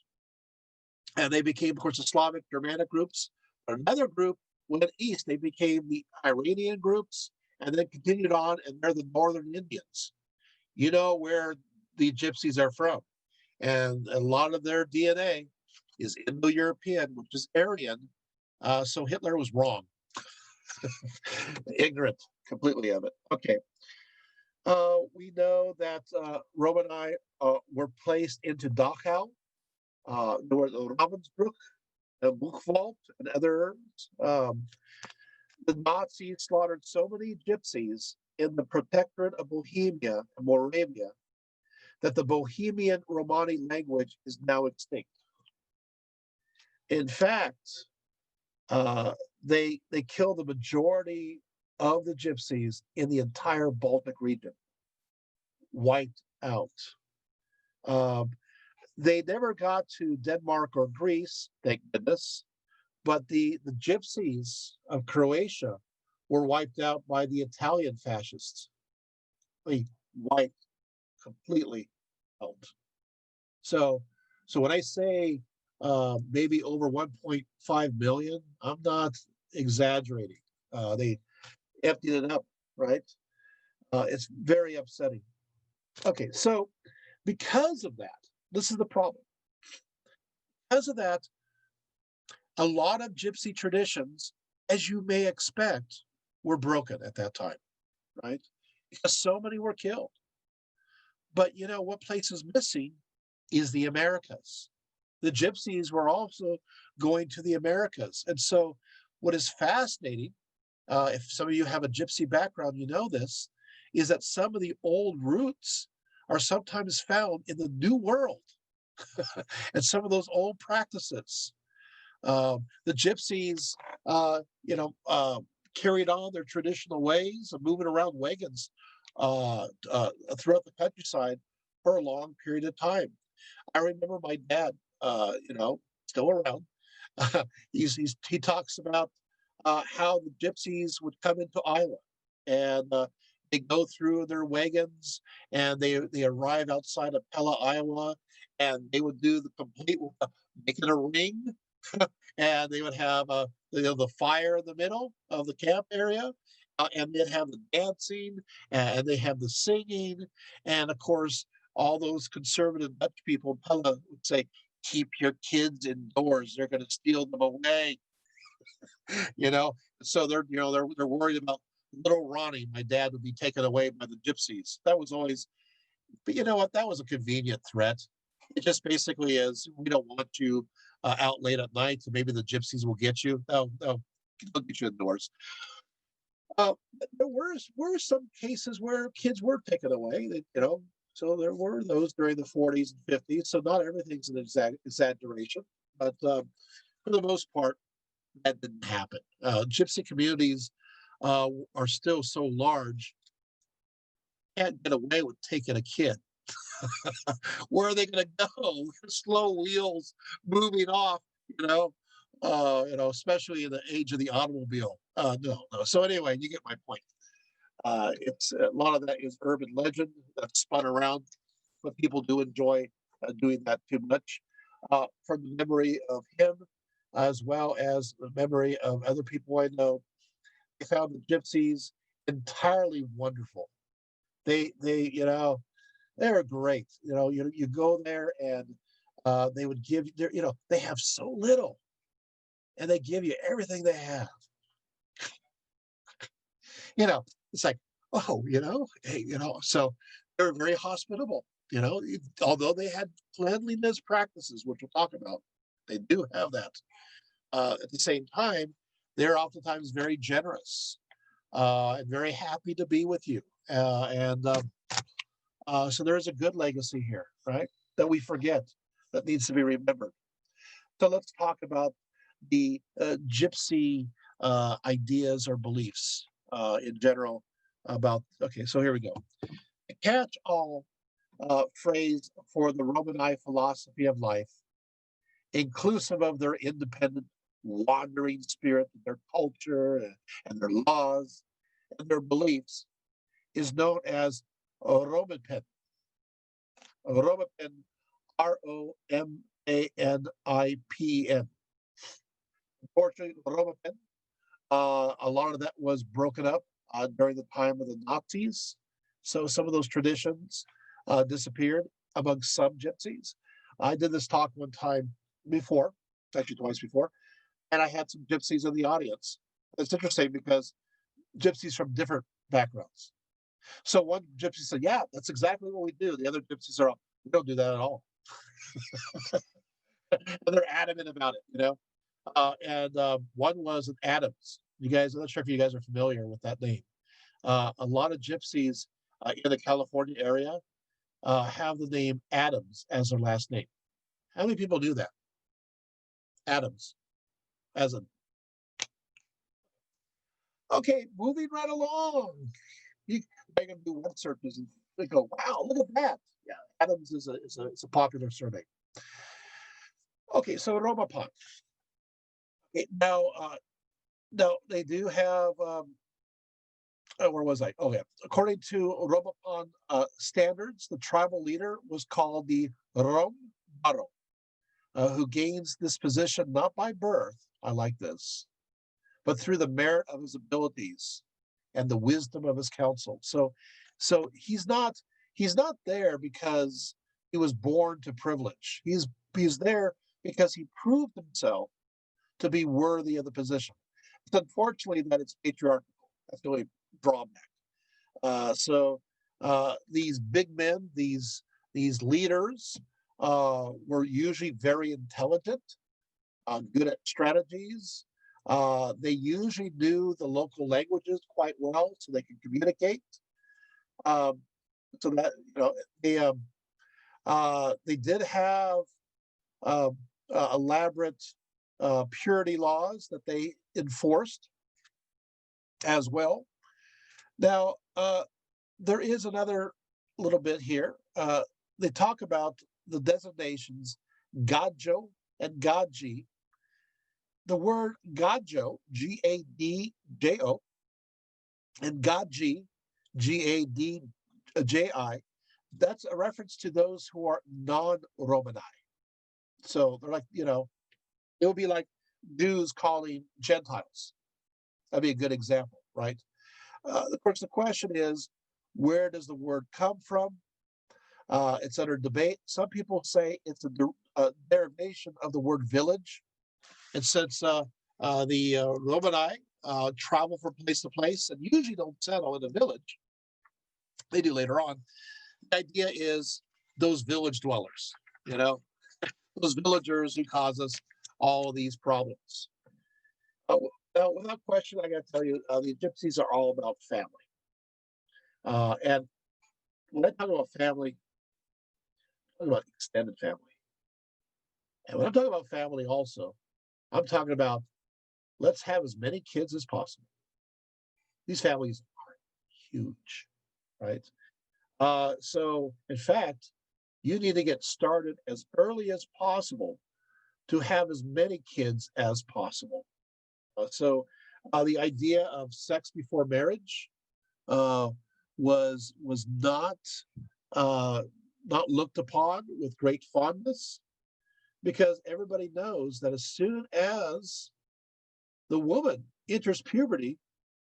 and they became, of course, the Slavic Germanic groups. Another group went east. They became the Iranian groups, and then continued on, and they're the Northern Indians. You know where the Gypsies are from, and a lot of their DNA is Indo-European, which is Aryan. So Hitler was wrong, ignorant completely of it. Okay. We know that Romani were placed into Dachau, there were the Ravensbrück, Buchwald, and others. The Nazis slaughtered so many gypsies in the protectorate of Bohemia and Moravia that the Bohemian Romani language is now extinct. In fact, uh, they killed the majority of the gypsies in the entire Baltic region, wiped out. Um, they never got to Denmark or Greece, thank goodness, but the gypsies of Croatia were wiped out by the Italian fascists. They wiped completely out. So, so when I say maybe over 1.5 million, I'm not exaggerating. They emptied it up, right? It's very upsetting. Okay, so because of that, this is the problem. Because of that, a lot of gypsy traditions, as you may expect, were broken at that time, right? Because so many were killed. But you know what place is missing is the Americas. The gypsies were also going to the Americas. And so, what is fascinating, if some of you have a gypsy background, you know this, is that some of the old roots are sometimes found in the New World and some of those old practices. The gypsies, carried on their traditional ways of moving around wagons throughout the countryside for a long period of time. I remember my dad, still around. He talks about how the gypsies would come into Iowa and they go through their wagons and they arrive outside of Pella, Iowa, and they would do the complete making a ring, and they would have the fire in the middle of the camp area. And they'd have the dancing and they have the singing. And of course, all those conservative Dutch people in Pella would say, keep your kids indoors. They're going to steal them away. you know. So they're worried about little Ronnie. My dad would be taken away by the gypsies. That was always, but you know what? That was a convenient threat. It just basically is, we don't want you out late at night, so maybe the gypsies will get you. They'll get you indoors. Uh, there were some cases where kids were taken away. So there were those during the 40s and 50s. So not everything's an exaggeration, but for the most part, that didn't happen. Gypsy communities are still so large, can't get away with taking a kid. Where are they going to go? Slow wheels moving off, you know. especially in the age of the automobile. No, no. So anyway, you get my point. It's a lot of that is urban legend that's spun around, but people do enjoy doing that too much. From the memory of him, as well as the memory of other people I know, I found the Gypsies entirely wonderful. They they were great. You go there and they would give you, they have so little and they give you everything they have. You know, it's like, oh, hey, so they're very hospitable. Although they had cleanliness practices, which we'll talk about, they do have that. At the same time, they're oftentimes very generous and very happy to be with you. And so there is a good legacy here, right? That we forget, that needs to be remembered. So let's talk about the gypsy ideas or beliefs in general about. Okay, so here we go. A catch-all phrase for the Romanized philosophy of life, inclusive of their independent, wandering spirit, their culture, and their laws and their beliefs, is known as Romanpen. Romanpen, Romanipn. Unfortunately, Romanpen, a lot of that was broken up during the time of the Nazis. So some of those traditions disappeared among some gypsies. I did this talk one time before, actually twice before, and I had some gypsies in the audience. It's interesting because gypsies from different backgrounds. So one gypsy said, "Yeah, that's exactly what we do." The other gypsies are, "We don't do that at all." And they're adamant about it. And one was an Adams. You guys, I'm not sure if you guys are familiar with that name. A lot of gypsies in the California area have the name Adams as their last name. How many people do that? Adams, as a okay, moving right along. I can do web searches and they go, "Wow, look at that!" Yeah, Adams is a popular surname. Okay, so Romapan. Okay, now they do have. Where was I? Oh yeah. According to Romapan standards, the tribal leader was called the Rom Baro, who gains this position not by birth. I like this, but through the merit of his abilities and the wisdom of his counsel. So he's not there because he was born to privilege. He's there because he proved himself to be worthy of the position. It's unfortunately that it's patriarchal. That's the only drawback. So these big men, these leaders, were usually very intelligent, good at strategies. They usually knew the local languages quite well, so they could communicate. Um, so that they did have um, elaborate purity laws that they enforced as well. Now, there is another little bit here. They talk about the designations Gajo and Gaji. The word Gajo, Gadjo, and Gaji, Gadji, that's a reference to those who are non-Romani. So they're like, it would be like Jews calling Gentiles. That'd be a good example, right? Of course, the question is, where does the word come from? It's under debate. Some people say it's a derivation of the word village. And since the Romani travel from place to place and usually don't settle in a village, they do later on. The idea is those village dwellers, you know, those villagers who cause us all of these problems. Uh, Now, without question, I got to tell you, the Gypsies are all about family. And when I talk about family, I'm talking about extended family. And when I'm talking about family, also, I'm talking about let's have as many kids as possible. These families are huge, right? So, in fact, you need to get started as early as possible to have as many kids as possible. The idea of sex before marriage uh, was uh, not looked upon with great fondness, because everybody knows that as soon as the woman enters puberty,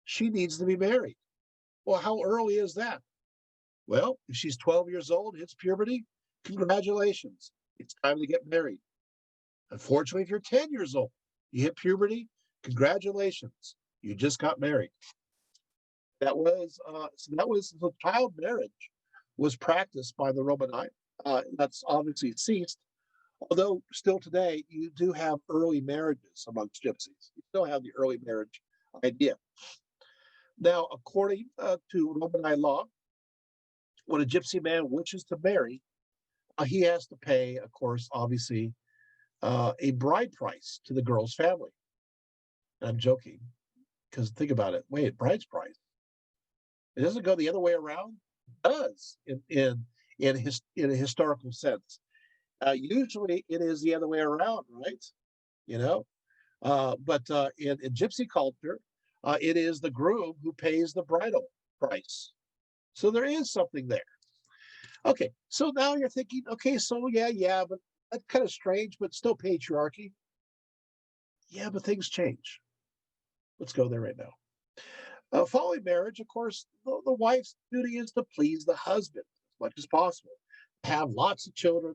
she needs to be married. Well, how early is that? Well, if she's 12 years old, hits puberty, congratulations, it's time to get married. Unfortunately, if you're 10 years old, you hit puberty, congratulations, you just got married. So child marriage was practiced by the Romani. That's obviously ceased, although still today you do have early marriages amongst gypsies. You still have the early marriage idea. Now, according to Romani law, when a gypsy man wishes to marry, he has to pay, of course, obviously, a bride price to the girl's family. And I'm joking, because think about it. Wait, bride's price. It doesn't go the other way around. It does in a historical sense. Usually, it is the other way around, right? You know, but in gypsy culture, it is the groom who pays the bridal price. So there is something there. Okay, so now you're thinking, okay, so yeah, but that's kind of strange, but still patriarchy. Yeah, but things change. Let's go there right now. Following marriage, of course, the wife's duty is to please the husband as much as possible, have lots of children,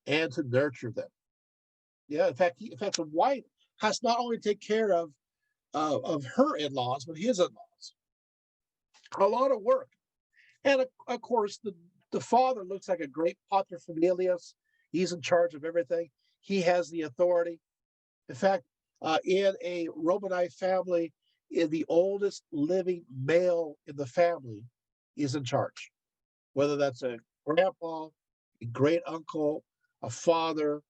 and to nurture them. Yeah, in fact, the wife has to not only take care of her in-laws, but his in-laws. A lot of work, and of course, the father looks like a great paterfamilias. He's in charge of everything. He has the authority. In fact, in a Romanite family, the oldest living male in the family is in charge, whether that's a grandpa, a great uncle, a father,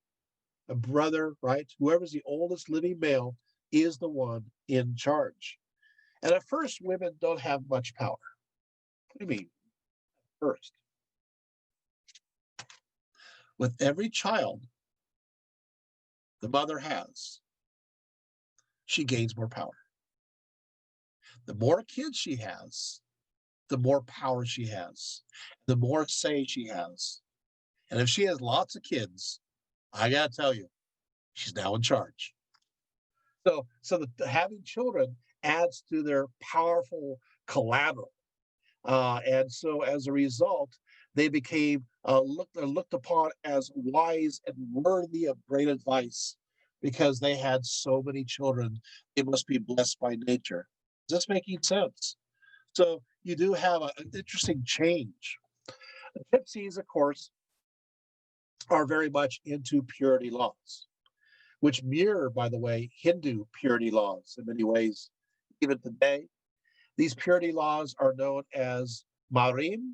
a brother, right? Whoever's the oldest living male is the one in charge. And at first, women don't have much power. What do you mean? First, with every child the mother has, she gains more power. The more kids she has, the more power she has, the more say she has. And if she has lots of kids, I gotta tell you, she's now in charge. So having children adds to their powerful collateral, and so as a result, they became looked upon as wise and worthy of great advice because they had so many children. They must be blessed by nature. Is this making sense? So you do have an interesting change. The Gypsies, of course, are very much into purity laws, which mirror, by the way, Hindu purity laws in many ways. Even today, these purity laws are known as Marim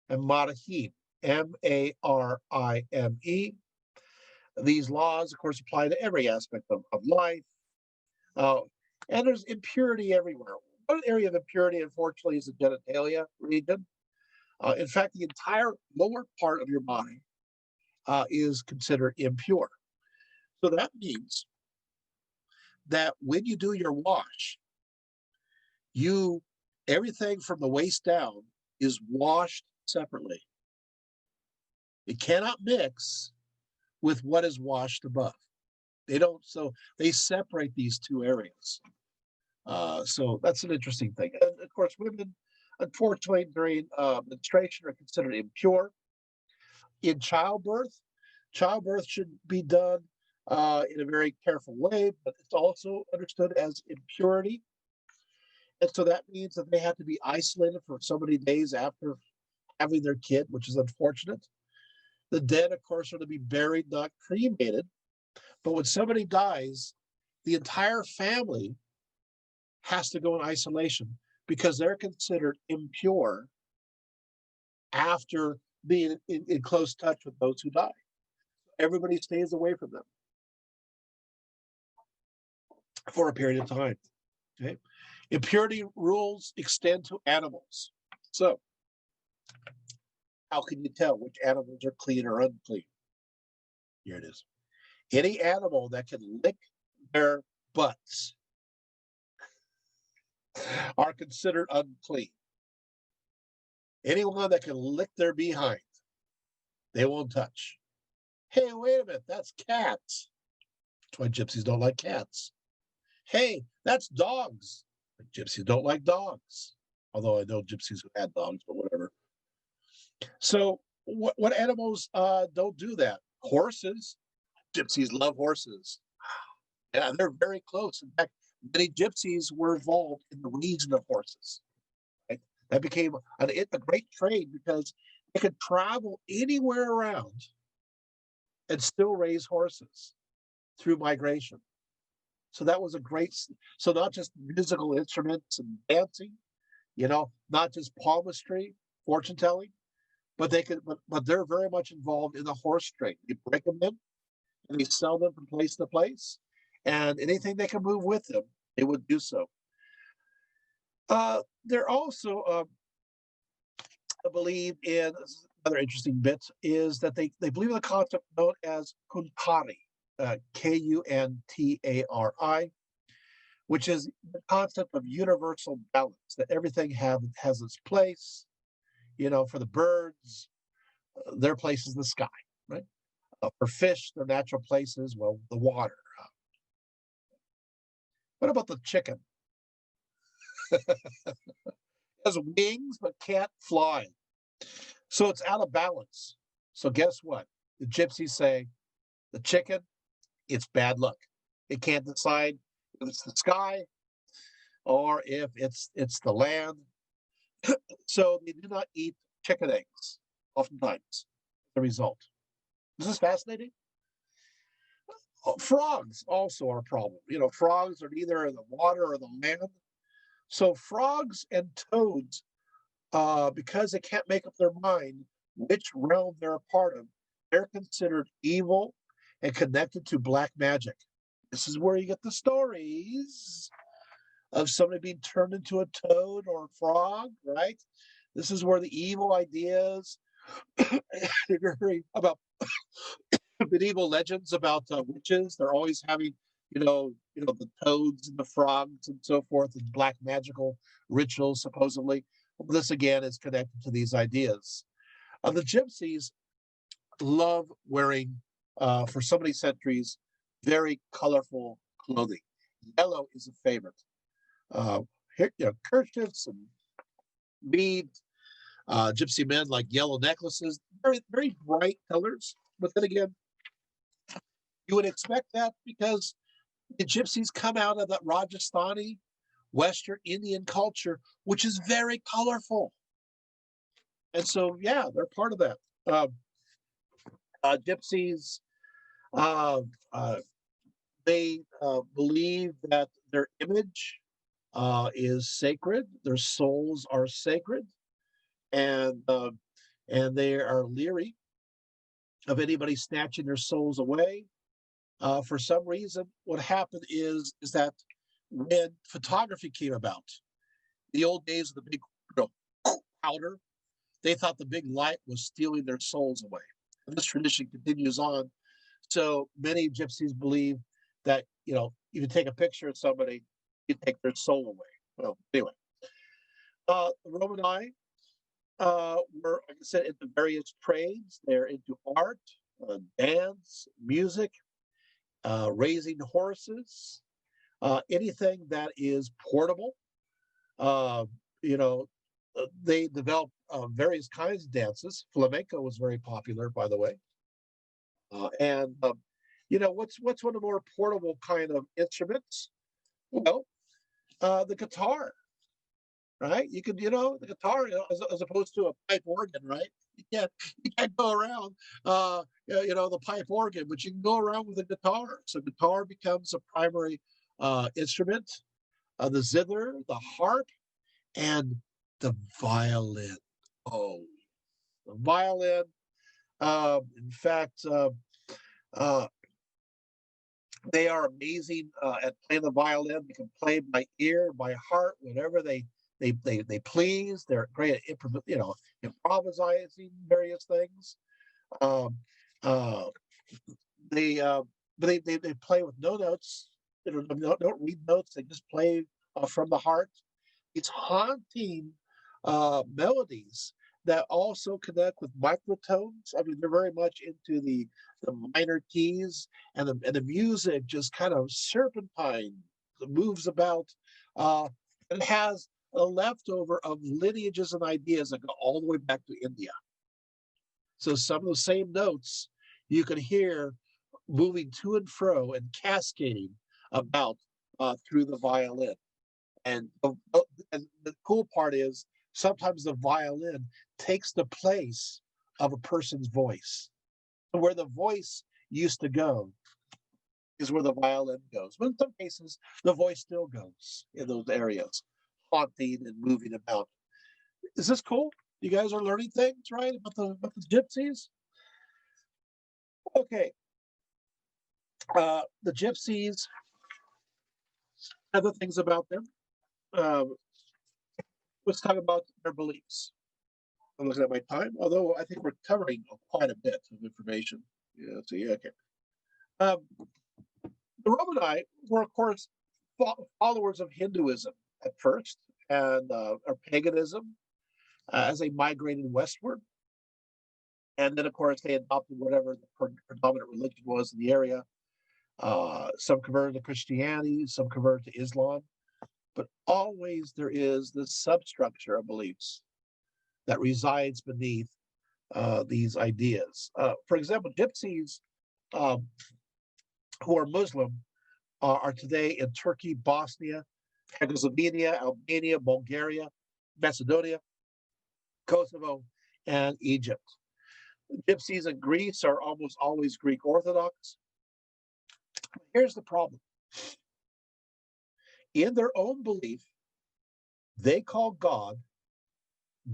and Marahim, Marime. These laws, of course, apply to every aspect of life. Uh, and there's impurity everywhere. One area of impurity, unfortunately, is the genitalia region. In fact, the entire lower part of your body is considered impure. So that means that when you do your wash, you everything from the waist down is washed separately. It cannot mix with what is washed above. They don't, so they separate these two areas. So that's an interesting thing. And of course, women, unfortunately, during menstruation are considered impure. In childbirth should be done in a very careful way, but it's also understood as impurity. And so that means that they have to be isolated for so many days after having their kid, which is unfortunate. The dead, of course, are to be buried, not cremated. But when somebody dies, the entire family has to go in isolation because they're considered impure after being in close touch with those who die. Everybody stays away from them for a period of time. Okay. Impurity rules extend to animals. So, how can you tell which animals are clean or unclean? Here it is. Any animal that can lick their butts are considered unclean. Anyone that can lick their behind, they won't touch. Hey, wait a minute, that's cats. That's why gypsies don't like cats. Hey, that's dogs. Gypsies don't like dogs. Although I know gypsies who had dogs, but whatever. So what animals don't do that? Horses. Gypsies love horses. Yeah, they're very close. In fact, many gypsies were involved in the raising of horses. Right? That became a great trade because they could travel anywhere around and still raise horses through migration. So that was a great. So not just musical instruments and dancing, not just palmistry, fortune telling, but they could. But they're very much involved in the horse trade. You break them in, and they sell them from place to place, and anything they can move with them, they would do so. They're also, I believe, in another interesting bit is that they believe in the concept known as kuntari, Kuntari, which is the concept of universal balance, that everything has its place. For the birds, their place is the sky, right? For fish, their natural place is, well, the water. What about the chicken? It has wings but can't fly. So it's out of balance. So guess what? The gypsies say the chicken, it's bad luck. It can't decide if it's the sky or if it's the land. So they do not eat chicken eggs, oftentimes, the result. Is this fascinating? Frogs also are a problem. Frogs are either in the water or the land. So frogs and toads, because they can't make up their mind which realm they're a part of, they're considered evil and connected to black magic. This is where you get the stories of somebody being turned into a toad or a frog, right? This is where the evil ideas about medieval legends about witches. They're always having, the toads and the frogs and so forth, and black magical rituals, supposedly. Well, this again is connected to these ideas. The gypsies love wearing, for so many centuries, very colorful clothing. Yellow is a favorite. Uh, Kerchiefs and beads. Gypsy men like yellow necklaces, very, very bright colors. But then again, you would expect that because the gypsies come out of that Rajasthani, Western Indian culture, which is very colorful. And so, yeah, they're part of that. Gypsies, uh, uh, they believe that their image is sacred, their souls are sacred, and they are leery of anybody snatching their souls away. For some reason, what happened is that when photography came about, the old days of the big powder, they thought the big light was stealing their souls away. And this tradition continues on. So many gypsies believe that, you take a picture of somebody, you take their soul away. Well, anyway, the Romani were, like I said, into various trades. They're into art, dance, music, raising horses, anything that is portable. Uh, you know, they developed various kinds of dances. Flamenco was very popular, by the way. And what's one of the more portable kind of instruments? Well, the guitar, right? You could, the guitar, as opposed to a pipe organ, right? You can't go around, the pipe organ, but you can go around with a guitar. So guitar becomes a primary instrument. The zither, the harp, and the violin. Oh, the violin. In fact, uh, they are amazing at playing the violin. They can play by ear, by heart, whenever they please. They're great at improvising various things. Um, uh, they but they play with no notes. They don't read notes. They just play from the heart. It's haunting melodies that also connect with microtones. I mean, they're very much into the minor keys, and the music just kind of serpentine, moves about. Uh, and it has a leftover of lineages and ideas that go all the way back to India. So some of the same notes you can hear moving to and fro and cascading about through the violin. And, and the cool part is sometimes the violin takes the place of a person's voice. Where the voice used to go is where the violin goes. But in some cases, the voice still goes in those areas, haunting and moving about. Is this cool? You guys are learning things, right, about the gypsies? Okay. The gypsies, other things about them. Uh, let's talk about their beliefs. I'm looking at my time, although I think we're covering quite a bit of information. Yeah, so yeah, okay. Um, the Romani were, of course, followers of Hinduism at first, and or paganism as they migrated westward. And then, of course, they adopted whatever the predominant religion was in the area. Some converted to Christianity, some converted to Islam. But always there is this substructure of beliefs that resides beneath these ideas. For example, gypsies um, who are Muslim are today in Turkey, Bosnia, Herzegovina, Albania, Bulgaria, Macedonia, Kosovo, and Egypt. Gypsies in Greece are almost always Greek Orthodox. Here's the problem. In their own belief, they call God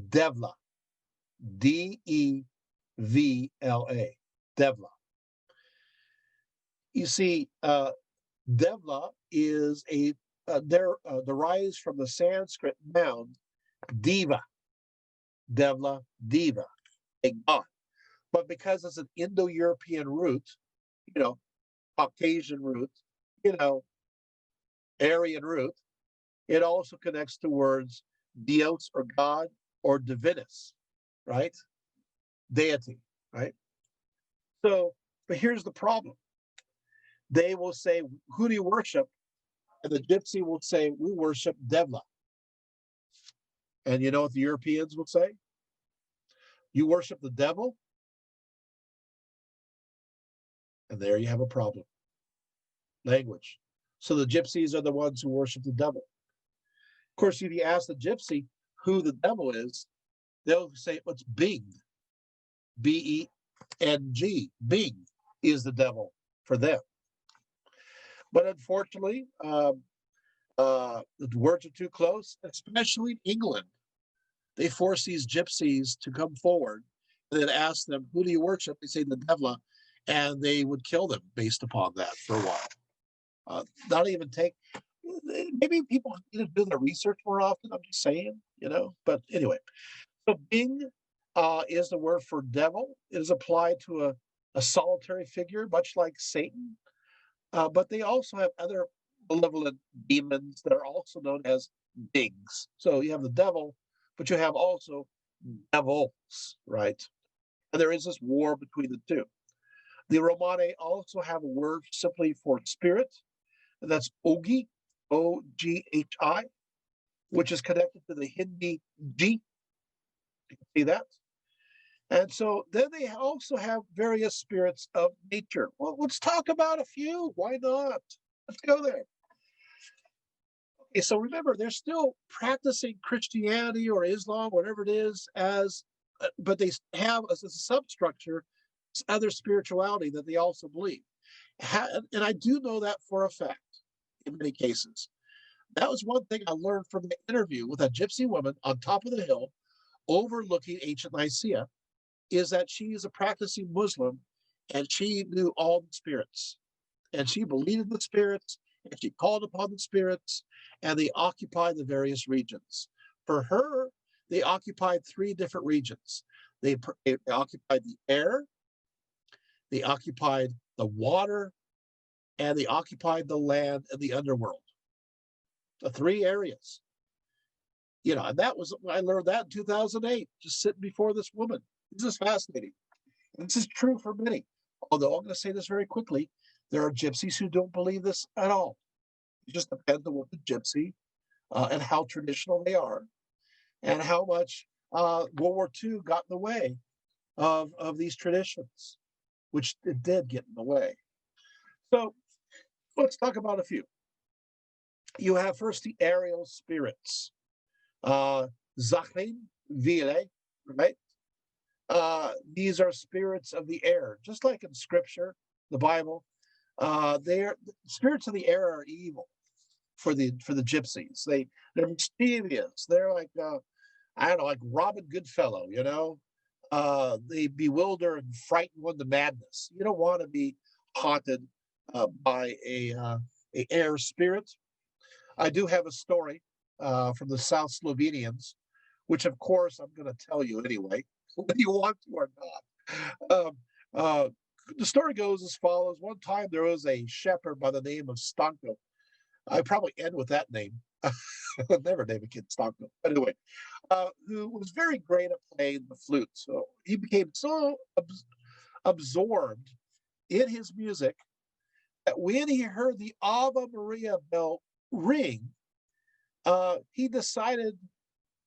Devla, Devla, Devla. You see, Devla is derives from the Sanskrit noun diva, Devla, diva, a god. But because it's an Indo-European root, you know, Caucasian root, you know, Aryan root, it also connects to words Dios or God or divinus, right? Deity, right? So, but here's the problem. They will say, who do you worship? And the gypsy will say, we worship Devla. And you know what the Europeans will say? You worship the devil? And there you have a problem. Language. So the gypsies are the ones who worship the devil. Of course, if you ask the gypsy who the devil is, they'll say it's Bing. Beng. Bing is the devil for them. But unfortunately, the words are too close, especially in England. They force these gypsies to come forward and then ask them, who do you worship? They say the devil, and they would kill them based upon that for a while. Not even take, maybe people need to do their research more often. I'm just saying, you know. But anyway, so Bing is the word for devil. It is applied to a solitary figure, much like Satan. But they also have other malevolent demons that are also known as Bings. So you have the devil, but you have also devils, right? And there is this war between the two. The Romani also have a word simply for spirit, and that's Ogi, Oghi, which is connected to the Hindi G. You can see that. And so then they also have various spirits of nature. Well, let's talk about a few. Why not? Let's go there. Okay, so remember, they're still practicing Christianity or Islam, whatever it is, but they have as a substructure this other spirituality that they also believe. And I do know that for a fact in many cases. That was one thing I learned from the interview with a gypsy woman on top of the hill overlooking ancient Nicaea, is that she is a practicing Muslim and she knew all the spirits and she believed in the spirits and she called upon the spirits and they occupied the various regions. For her, they occupied three different regions. They occupied the air, they occupied the water, and they occupied the land and the underworld. The three areas. And that was, I learned that in 2008, just sitting before this woman. This is fascinating. And this is true for many. Although I'm going to say this very quickly, there are gypsies who don't believe this at all. It just depends on what the gypsy and how traditional they are and how much World War II got in the way of these traditions, which it did get in the way. So let's talk about a few. You have first the aerial spirits, Zachim, Vile, right? These are spirits of the air, just like in Scripture, the Bible. They're spirits of the air are evil for the gypsies. They're mischievous. They're like I don't know, like Robin Goodfellow. They bewilder and frighten one to madness. You don't want to be haunted by a air spirit. I do have a story from the South Slovenians, which of course I'm going to tell you anyway, whether you want to or not. The story goes as follows. One time there was a shepherd by the name of Stanko. I probably end with that name. I'd never name a kid Stanko. Anyway, who was very great at playing the flute. So he became so absorbed in his music that when he heard the Ave Maria bell ring, he decided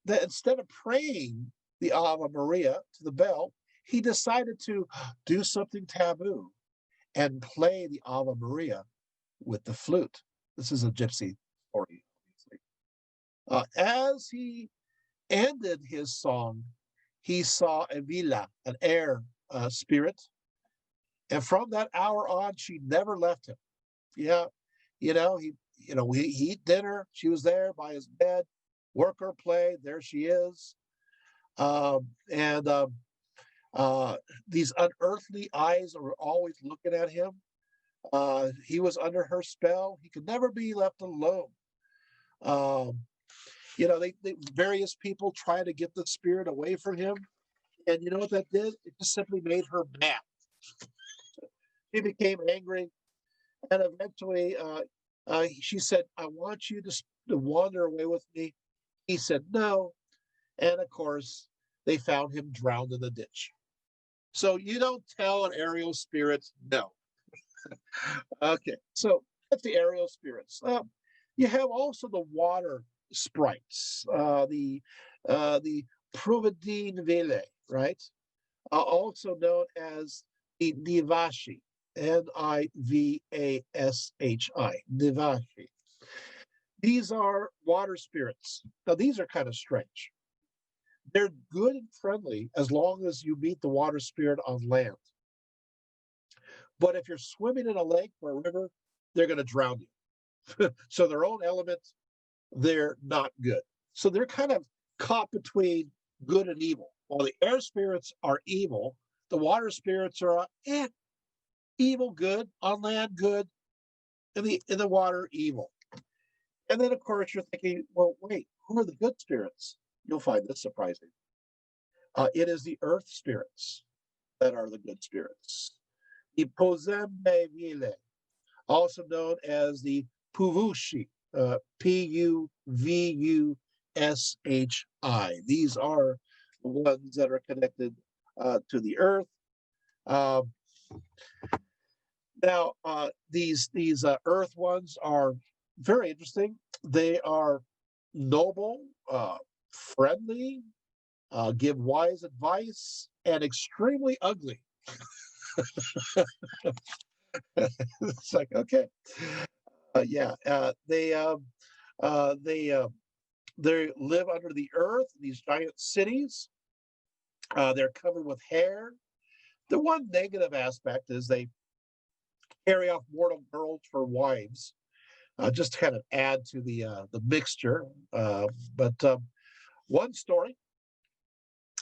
that instead of praying the Ave Maria to the bell, he decided to do something taboo and play the Ave Maria with the flute. This is a gypsy story, obviously. As he ended his song, he saw a vila, an air spirit, and from that hour on, she never left him. Yeah, we eat dinner. She was there by his bed, work or play. There she is, and these unearthly eyes were always looking at him. He was under her spell. He could never be left alone. Various people try to get the spirit away from him, and you know what that did? It just simply made her mad. She became angry, and eventually she said, "I want you to wander away with me." He said, "No," and of course, they found him drowned in the ditch. So you don't tell an aerial spirit no. Okay, so that's the aerial spirits. You have also the water sprites, the Providine Vele, right? Also known as the Nivashi, Nivashi, Nivashi. These are water spirits. Now, these are kind of strange. They're good and friendly as long as you meet the water spirit on land. But if you're swimming in a lake or a river, they're going to drown you. So their own element, they're not good. So they're kind of caught between good and evil. While the air spirits are evil, the water spirits are evil, good, on land, good, in the water, evil. And then, of course, you're thinking, well, wait, who are the good spirits? You'll find this surprising. It is the earth spirits that are the good spirits. The Pozembe Vile, also known as the Puvushi, Puvushi. These are the ones that are connected to the earth. Now, these earth ones are very interesting. They are noble, friendly, give wise advice, and extremely ugly. It's like, okay, they live under the earth, these giant cities. They're covered with hair. The one negative aspect is they carry off mortal girls for wives, just to kind of add to the mixture. But one story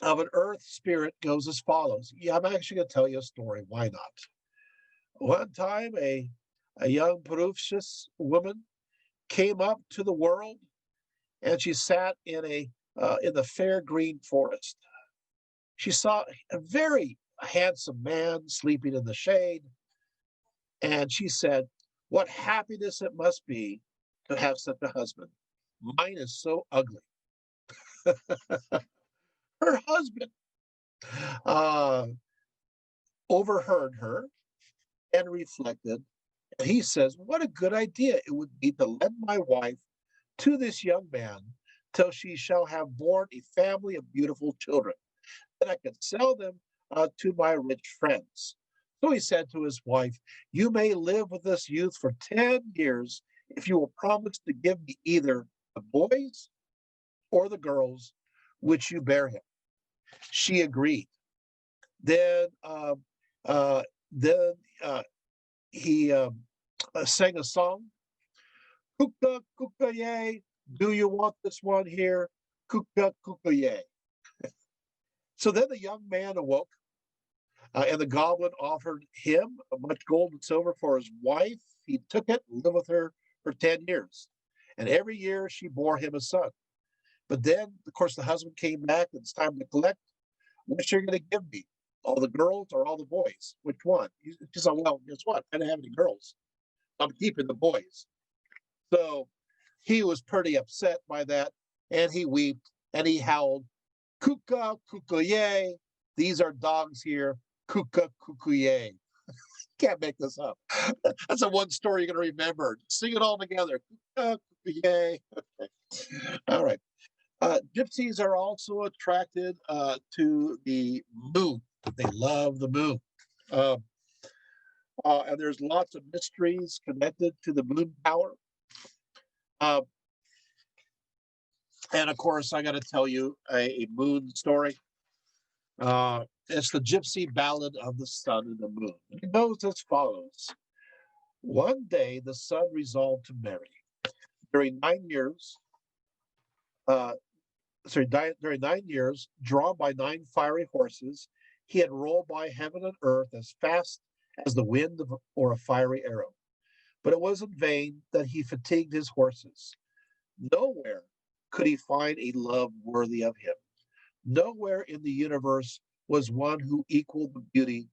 of an earth spirit goes as follows. Yeah, I'm actually going to tell you a story. Why not? One time, a young ferocious woman came up to the world, and she sat in the fair green forest. She saw a very handsome man sleeping in the shade, and she said, What happiness it must be to have such a husband. Mine is so ugly. Her husband uh, overheard her and reflected. And he says, what a good idea it would be to lend my wife to this young man till she shall have borne a family of beautiful children, that I could sell them to my rich friends. So he said to his wife, you may live with this youth for 10 years if you will promise to give me either the boys or the girls which you bear him. She agreed. Then, uh, then he sang a song. Kuka, kuka, yay. Do you want this one here? Kuka, kuka, yay. So then the young man awoke, and the goblin offered him much gold and silver for his wife. He took it and lived with her for 10 years. And every year she bore him a son. But then, of course, the husband came back and it's time to collect. What you're going to give me? All the girls or all the boys? Which one? He said, well, guess what? I don't have any girls. I'm keeping the boys. So he was pretty upset by that. And he wept and he howled, Kuka, kukuye. These are dogs here. Kuka, kukuye. Can't make this up. That's a one story you're going to remember. Sing it all together. Kuka, kukuye. All right. Gypsies are also attracted to the moon. They love the moon. Uh, and there's lots of mysteries connected to the moon power. Uh, and of course, I got to tell you a moon story. It's the Gypsy Ballad of the Sun and the Moon. It goes as follows. One day, the sun resolved to marry. During 9 years, uh, during 9 years, drawn by 9 fiery horses, he had rolled by heaven and earth as fast as the wind or a fiery arrow. But it was in vain that he fatigued his horses. Nowhere could he find a love worthy of him. Nowhere in the universe was one who equaled the beauty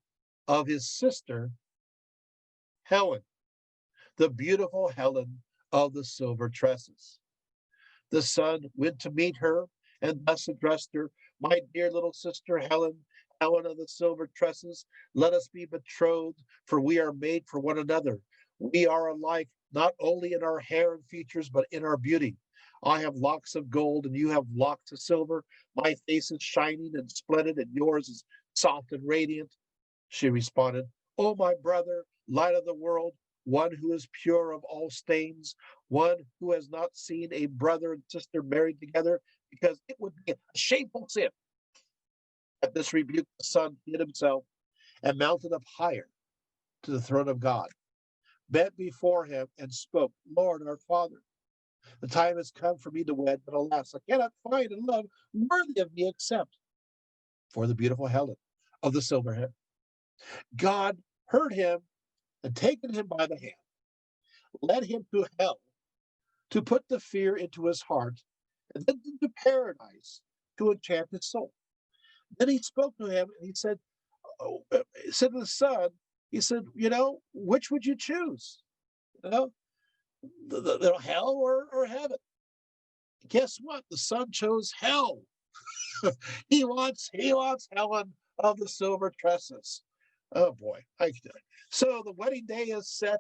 of his sister, Helen, the beautiful Helen of the silver tresses. The sun went to meet her and thus addressed her, my dear little sister Helen, Helen of the silver tresses, let us be betrothed, for we are made for one another. We are alike, not only in our hair and features, but in our beauty. I have locks of gold and you have locks of silver. My face is shining and splendid, and yours is soft and radiant. She responded, oh, my brother, light of the world, one who is pure of all stains, one who has not seen a brother and sister married together, because it would be a shameful sin. At this rebuke, the sun hid himself and mounted up higher to the throne of God, bent before him and spoke, Lord, our Father, the time has come for me to wed, but alas, I cannot find a love worthy of me except for the beautiful Helen of the silver hair. God heard him and taken him by the hand, led him to hell to put the fear into his heart, and then into paradise to enchant his soul. Then he spoke to him and he said to the son, he said, which would you choose? You know, the hell or heaven? Guess what? The son chose hell. he wants Helen of the silver tresses. Oh boy, so the wedding day is set,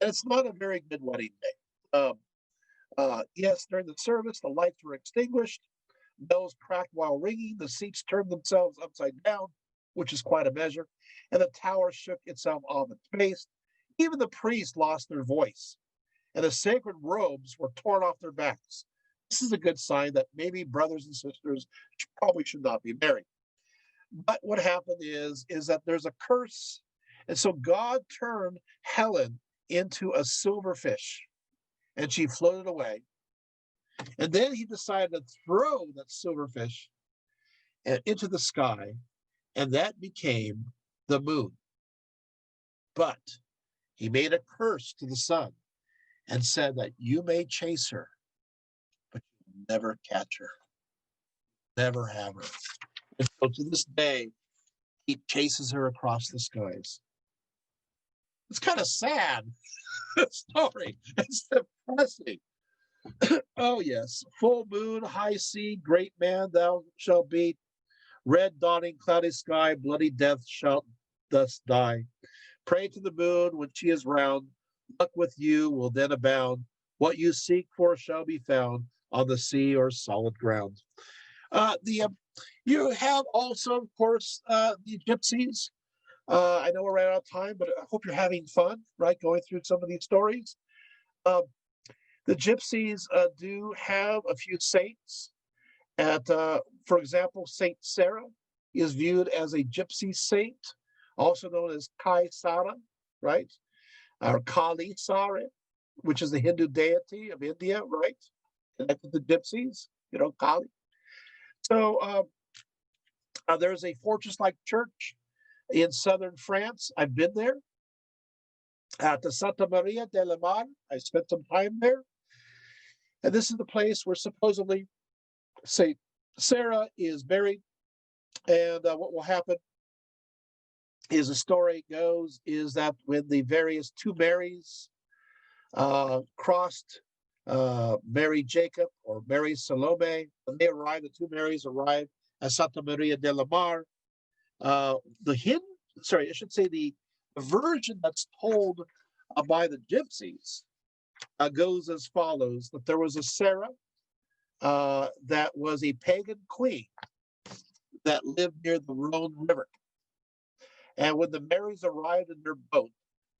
and it's not a very good wedding day. Yes, during the service, the lights were extinguished, bells cracked while ringing, the seats turned themselves upside down, which is quite a measure, and the tower shook itself off its base. Even the priests lost their voice, and the sacred robes were torn off their backs. This is a good sign that maybe brothers and sisters probably should not be married. But what happened is that there's a curse, and so God turned Helen into a silverfish, and she floated away. And then he decided to throw that silverfish into the sky, and that became the moon. But he made a curse to the sun and said that you may chase her, but you'll never catch her, never have her. And so to this day, he chases her across the skies. It's kind of sad story. It's depressing. Oh, yes. Full moon, high sea, great man thou shalt be. Red dawning, cloudy sky, bloody death shalt thus die. Pray to the moon when she is round. Luck with you will then abound. What you seek for shall be found on the sea or solid ground. The You have also, of course, the Gypsies. I know we're right out of time, but I hope you're having fun, right, going through some of these stories. Um, the Gypsies do have a few saints. For example, Saint Sarah is viewed as a Gypsy saint, also known as Kai Sara, right? Or Kali Sara, which is the Hindu deity of India, right? Connected to Gypsies, Kali. So there's a fortress-like church in southern France. I've been there at the Santa Maria de la Mar. I spent some time there. And this is the place where supposedly Saint Sarah is buried. And what will happen is the story goes is that when the various two Marys crossed Mary Jacob or Mary Salome, when they arrived, the two Marys arrived at Santa Maria de la Mar. The version that's told by the Gypsies goes as follows: that there was a Sarah that was a pagan queen that lived near the Rhone River. And when the Marys arrived in their boat,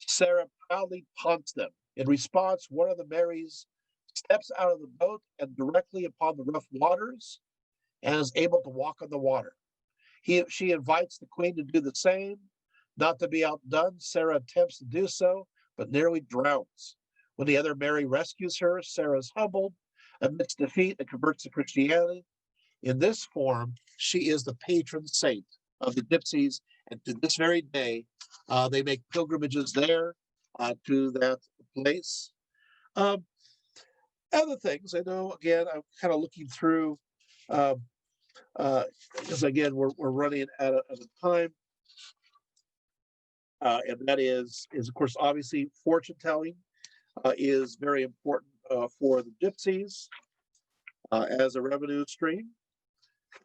Sarah proudly taunts them. In response, one of the Marys steps out of the boat and directly upon the rough waters and is able to walk on the water. She invites the queen to do the same. Not to be outdone, Sarah attempts to do so, but nearly drowns. When the other Mary rescues her, Sarah is humbled, admits defeat, and converts to Christianity. In this form, she is the patron saint of the Gypsies, and to this very day, they make pilgrimages there to that place. Other things, I know, again, I'm kind of looking through, because again, we're running out of time. And that is of course, obviously, fortune telling is very important for the Gypsies as a revenue stream.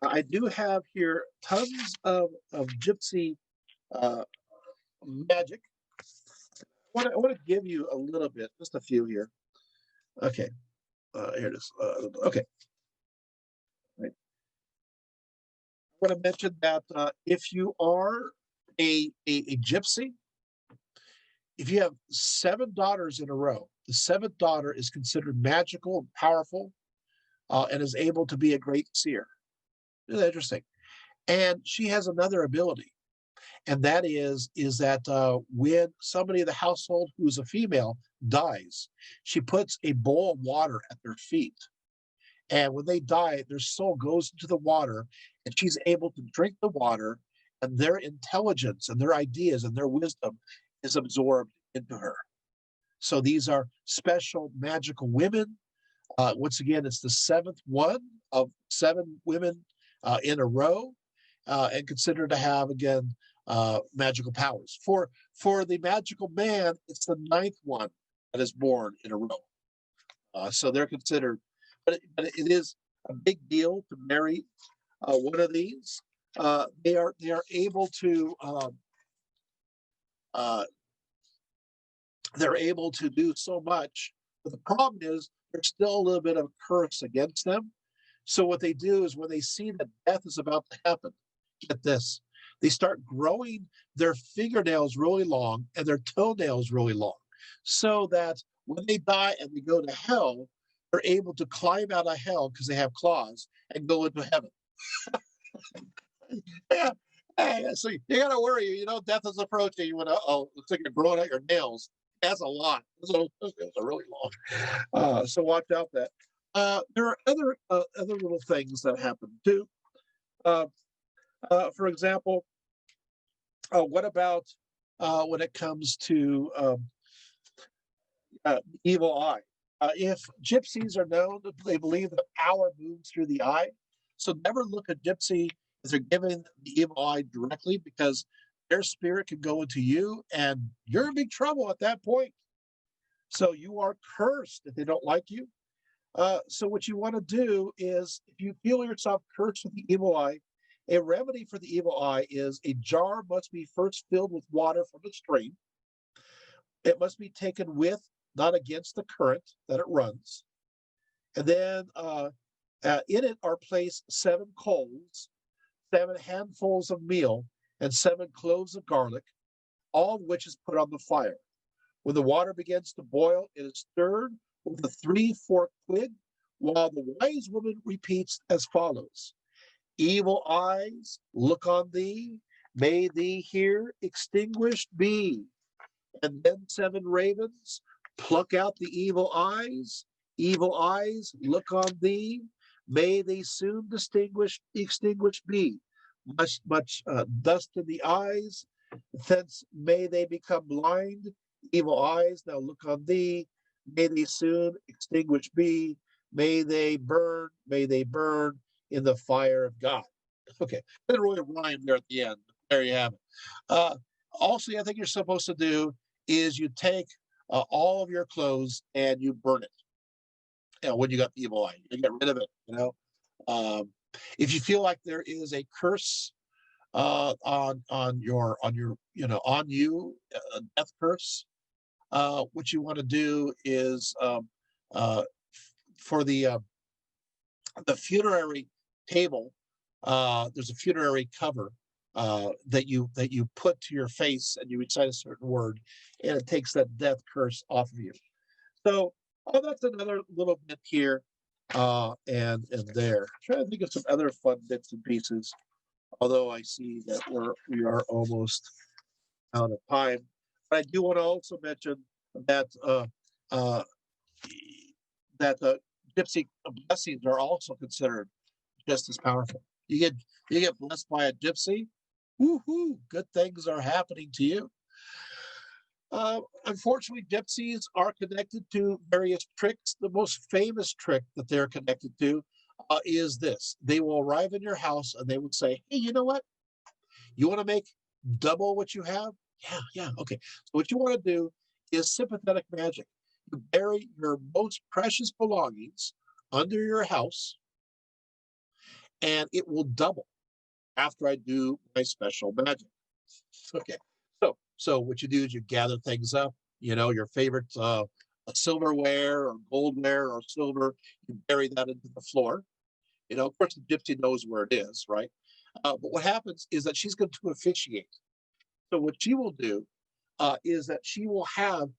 I do have here tons of Gypsy magic. I want to give you a little bit, just a few here. Okay, here it is. Okay. Right. I want to mention that if you are a gypsy, if you have 7 daughters in a row, the 7th daughter is considered magical and powerful and is able to be a great seer. Isn't that interesting? And she has another ability, and that is that when somebody in the household who's a female dies, she puts a bowl of water at their feet. And when they die, their soul goes into the water, and she's able to drink the water, and their intelligence and their ideas and their wisdom is absorbed into her. So these are special magical women. Once again, it's the 7th one of 7 women in a row, and considered to have, again, magical powers. For the magical man, it's the 9th one that is born in a row. So they're considered, but it is a big deal to marry one of these. They are able to they're able to do so much, but the problem is there's still a little bit of a curse against them. So what they do is when they see that death is about to happen, get this, they start growing their fingernails really long and their toenails really long, so that when they die and they go to hell, they're able to climb out of hell because they have claws and go into heaven. Yeah. Hey, so you gotta worry, death is approaching. You went, looks like you're growing out your nails. That's a lot. Those are really long. So watch out that. There are other little things that happen too. For example, what about when it comes to evil eye? If gypsies are known, they believe that power moves through the eye. So never look at gypsy as they're giving the evil eye directly, because their spirit can go into you, and you're in big trouble at that point. So you are cursed if they don't like you. So what you want to do is, if you feel yourself cursed with the evil eye, a remedy for the evil eye is a jar must be first filled with water from a stream. It must be taken with, not against the current that it runs. And then in it are placed 7 coals, 7 handfuls of meal, and 7 cloves of garlic, all of which is put on the fire. When the water begins to boil, it is stirred with a 3-forked twig, while the wise woman repeats as follows: Evil eyes, look on thee, may thee here extinguished be. And then 7 ravens, pluck out the evil eyes. Evil eyes, look on thee, may they soon extinguished be. Much dust in the eyes, thence may they become blind. Evil eyes, now look on thee, may they soon extinguished be. May they burn in the fire of God. Okay, didn't really rhyme there at the end. There you have it. Also, I think you're supposed to do is you take all of your clothes and you burn it. When you got the evil eye, you get rid of it. Um, if you feel like there is a curse on you, a death curse, what you want to do is uh, for the funerary table. There's a funerary cover that you put to your face, and you recite a certain word, and it takes that death curse off of you. So, that's another little bit here and there. I'm trying to think of some other fun bits and pieces. Although I see that we are almost out of time, but I do want to also mention that uh, that the gypsy blessings are also considered just as powerful. You get blessed by a gypsy, woohoo! Good things are happening to you. Unfortunately, gypsies are connected to various tricks. The most famous trick that they're connected to is this: they will arrive in your house and they would say, "Hey, you know what? You want to make double what you have? Yeah, yeah, okay. So what you want to do is sympathetic magic. You bury your most precious belongings under your house, and it will double after I do my special magic." Okay. So what you do is you gather things up, your favorite silverware or goldware or silver, you bury that into the floor. Of course, the gypsy knows where it is, right? But what happens is that she's going to officiate. So what she will do is that she will have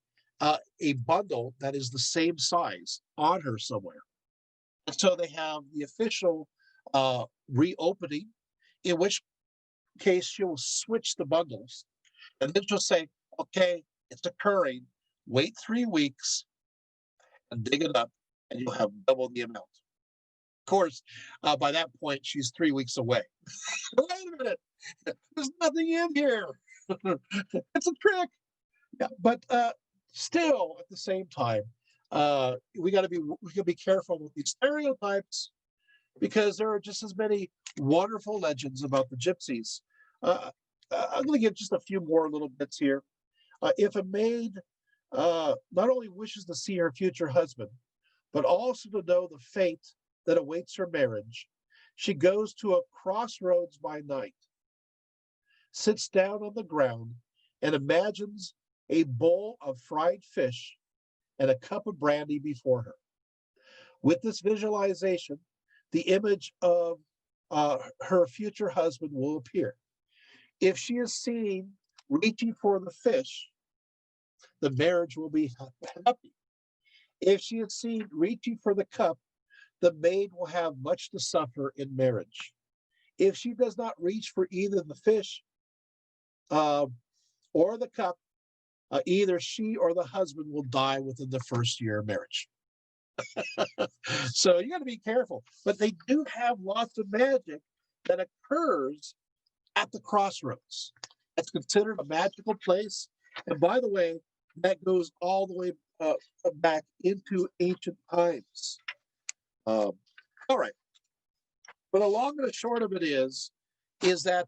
a bundle that is the same size on her somewhere. And so they have the official reopening, in which case she'll switch the bundles. And then she'll say, okay, it's occurring. Wait 3 weeks and dig it up, and you'll have double the amount. Of course, by that point, she's 3 weeks away. Wait a minute. There's nothing in here. It's a trick. Yeah, but still, at the same time, we got to be careful with these stereotypes, because there are just as many wonderful legends about the gypsies. Uh, I'm going to give just a few more little bits here. If a maid not only wishes to see her future husband, but also to know the fate that awaits her marriage, she goes to a crossroads by night, sits down on the ground, and imagines a bowl of fried fish and a cup of brandy before her. With this visualization, the image of her future husband will appear. If she is seen reaching for the fish, the marriage will be happy. If she is seen reaching for the cup, the maid will have much to suffer in marriage. If she does not reach for either the fish uh, or the cup, either she or the husband will die within the first year of marriage. So you got to be careful. But they do have lots of magic that occurs at the crossroads. It's considered a magical place. And by the way, that goes all the way back into ancient times. All right. But the long and the short of it is that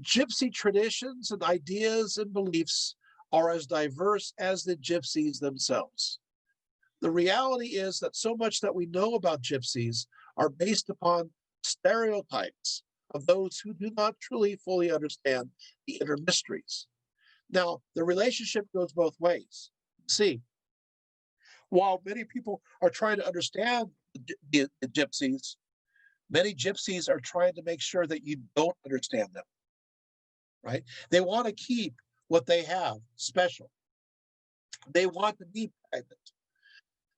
Gypsy traditions and ideas and beliefs are as diverse as the Gypsies themselves. The reality is that so much that we know about Gypsies are based upon stereotypes of those who do not truly fully understand the inner mysteries. Now, the relationship goes both ways. See, while many people are trying to understand the Gypsies, many Gypsies are trying to make sure that you don't understand them, right? They want to keep what they have special. They want to be private.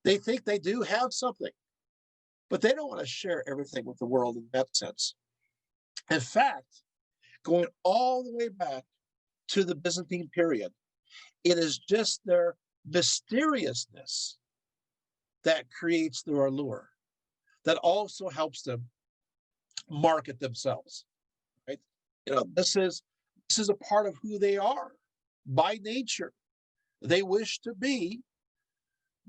They think they do have something, but they don't want to share everything with the world in that sense. In fact, going all the way back to the Byzantine period, it is just their mysteriousness that creates their allure, that also helps them market themselves, right? This is a part of who they are by nature. They wish to be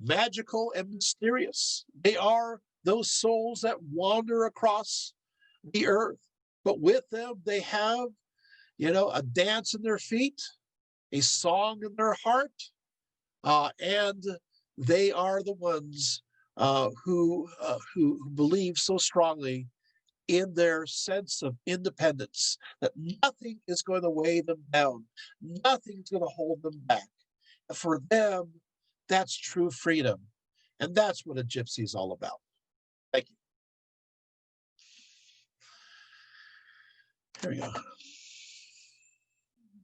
magical and mysterious. They are those souls that wander across the earth, but with them they have, a dance in their feet, a song in their heart, and they are the ones who believe so strongly in their sense of independence that nothing is going to weigh them down, nothing's going to hold them back. For them, that's true freedom, and that's what a gypsy is all about. Thank you. There we go.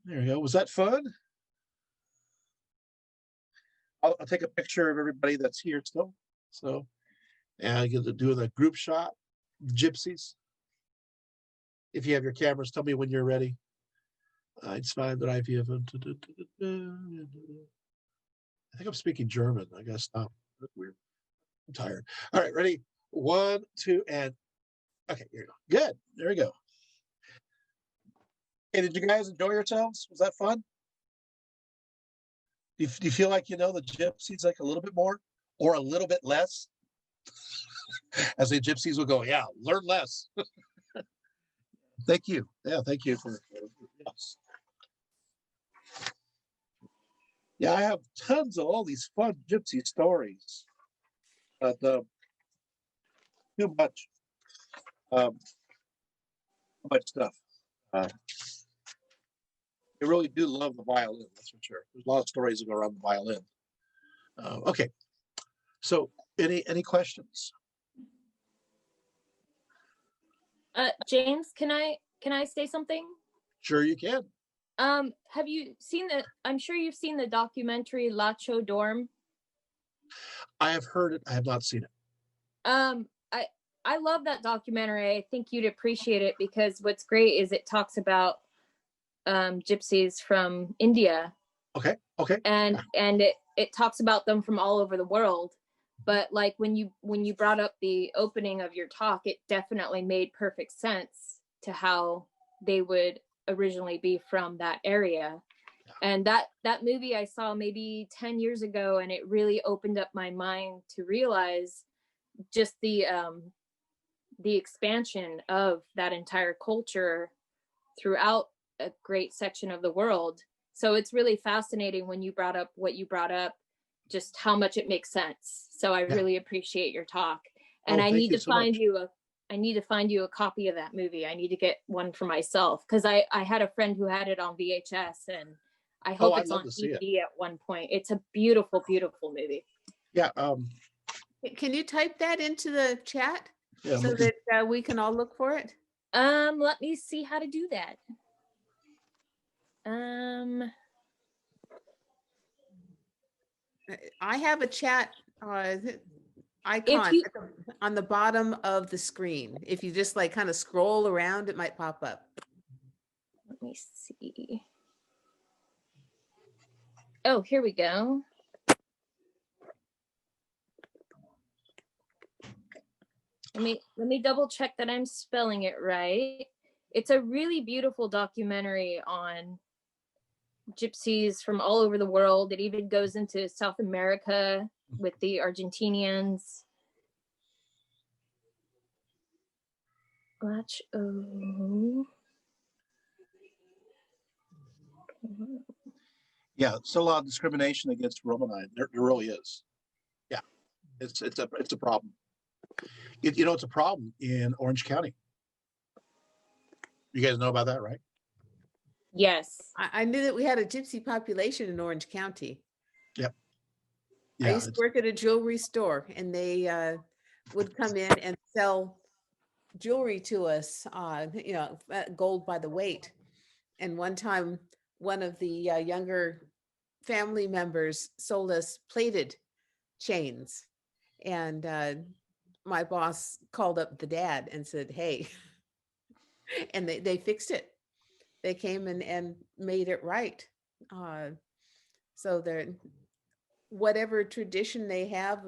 There we go. Was that fun? I'll take a picture of everybody that's here still. So, and I get to do the group shot, gypsies. If you have your cameras, tell me when you're ready. It's fine that I think I'm speaking German. I gotta stop. That's weird. I'm tired. All right, ready? 1, 2, and okay, here we go. Good. There we go. Hey, did you guys enjoy yourselves? Was that fun? Do you feel like you know the gypsies like a little bit more or a little bit less? As the gypsies will go, yeah, learn less. Thank you. Yeah, thank you for yes. Yeah, I have tons of all these fun gypsy stories, but too much, too much stuff. I really do love the violin, that's for sure. There's a lot of stories that go around the violin. Okay, so any questions? James, can I say something? Sure, you can. Have you seen I'm sure you've seen the documentary Lacho Dorm. I have heard it. I have not seen it. I love that documentary. I think you'd appreciate it because what's great is it talks about gypsies from India. Okay. And it talks about them from all over the world. But like when you brought up the opening of your talk, it definitely made perfect sense to how they would originally be from that area. And that movie I saw maybe 10 years ago, and it really opened up my mind to realize just the expansion of that entire culture throughout a great section of the world. So it's really fascinating when you brought up what you brought up, just how much it makes sense. So I really appreciate your talk. And I need to find you a copy of that movie. I need to get one for myself because I had a friend who had it on VHS, and I hope it's on DVD at one point. It's a beautiful, beautiful movie. Yeah. Can you type that into the chat so that we can all look for it? Let me see how to do that. I have a chat icon on the bottom of the screen. If you just like kind of scroll around, it might pop up. Let me see. Oh, here we go. Let me double check that I'm spelling it right. It's a really beautiful documentary on gypsies from all over the world. It even goes into South America with the Argentinians. Yeah, still a lot of discrimination against Romani. There really is. Yeah, it's a problem. It's a problem in Orange County. You guys know about that, right? Yes. I knew that we had a gypsy population in Orange County. Yep. I Yeah, used to work at a jewelry store, and they would come in and sell jewelry to us, gold by the weight. And one time, one of the younger family members sold us plated chains. And my boss called up the dad and said, hey, and they fixed it. They came and made it right. So they're, whatever tradition they have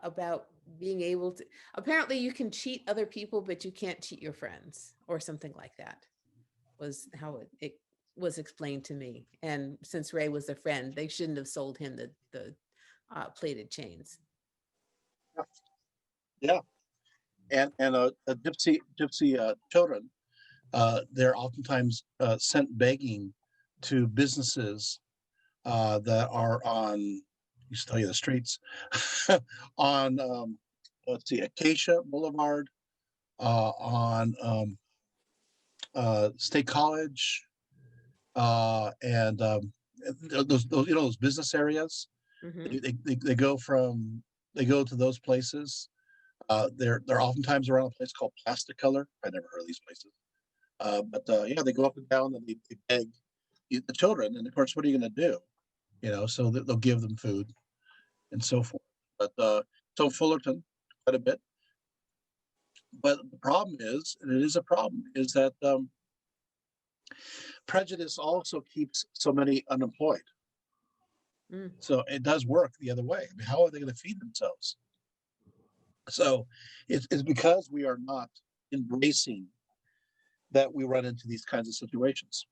about being able to, apparently you can cheat other people, but you can't cheat your friends or something like that, was how it was explained to me. And since Ray was a friend, they shouldn't have sold him the plated chains. yeah. And gypsy children, they're oftentimes sent begging to businesses that are on, used to tell you the streets, on let's see, Acacia Boulevard, on State College, and those business areas. Mhm. They go to those places. They're oftentimes around a place called Plastic Color. I never heard of these places. But yeah, they go up and down and they beg the children. And of course, what are you going to do? So they'll give them food and so forth. But so Fullerton, quite a bit. But the problem is, and it is a problem, is that prejudice also keeps so many unemployed. Mm. So it does work the other way. I mean, how are they going to feed themselves? So it's because we are not embracing that we run into these kinds of situations.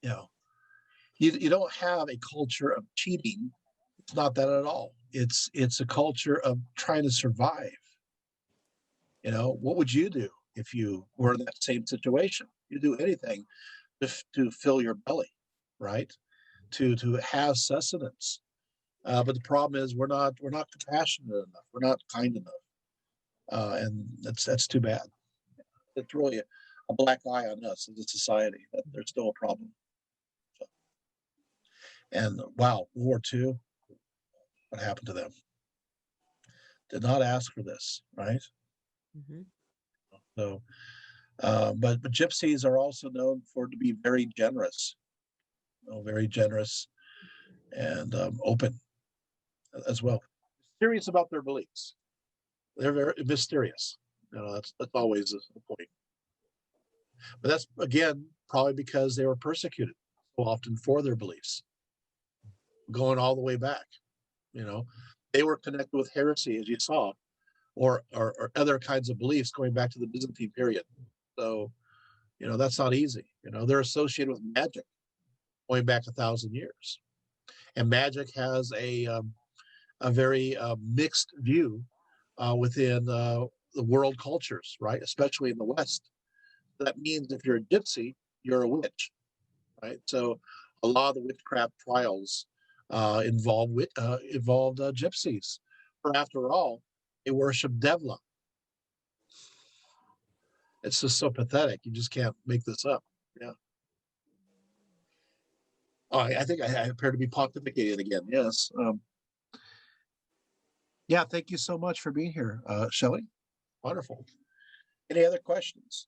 You know, you don't have a culture of cheating. It's not that at all. It's a culture of trying to survive. What would you do if you were in that same situation? You'd do anything to fill your belly, right? To have sustenance. But the problem is we're not compassionate enough. We're not kind enough, and that's too bad. It's really a black eye on us as a society that there's still a problem. So, and wow, World War II, what happened to them? Did not ask for this, right? Mhm. So, but gypsies are also known for to be very generous, very generous and open as well. Serious about their beliefs. They're very mysterious. That's always the point. But that's again probably because they were persecuted so often for their beliefs, going all the way back. You know, they were connected with heresy, as you saw, or other kinds of beliefs going back to the Byzantine period. So, that's not easy. They're associated with magic going back 1,000 years, and magic has a very mixed view within the world cultures, right? Especially in the West. That means if you're a gypsy, you're a witch, right? So a lot of the witchcraft trials involved gypsies. For after all, they worship Devla. It's just so pathetic. You just can't make this up. Yeah. Oh, I think I appear to be pontificating again. Yes. Yeah. Thank you so much for being here, Shelley. Wonderful. Any other questions?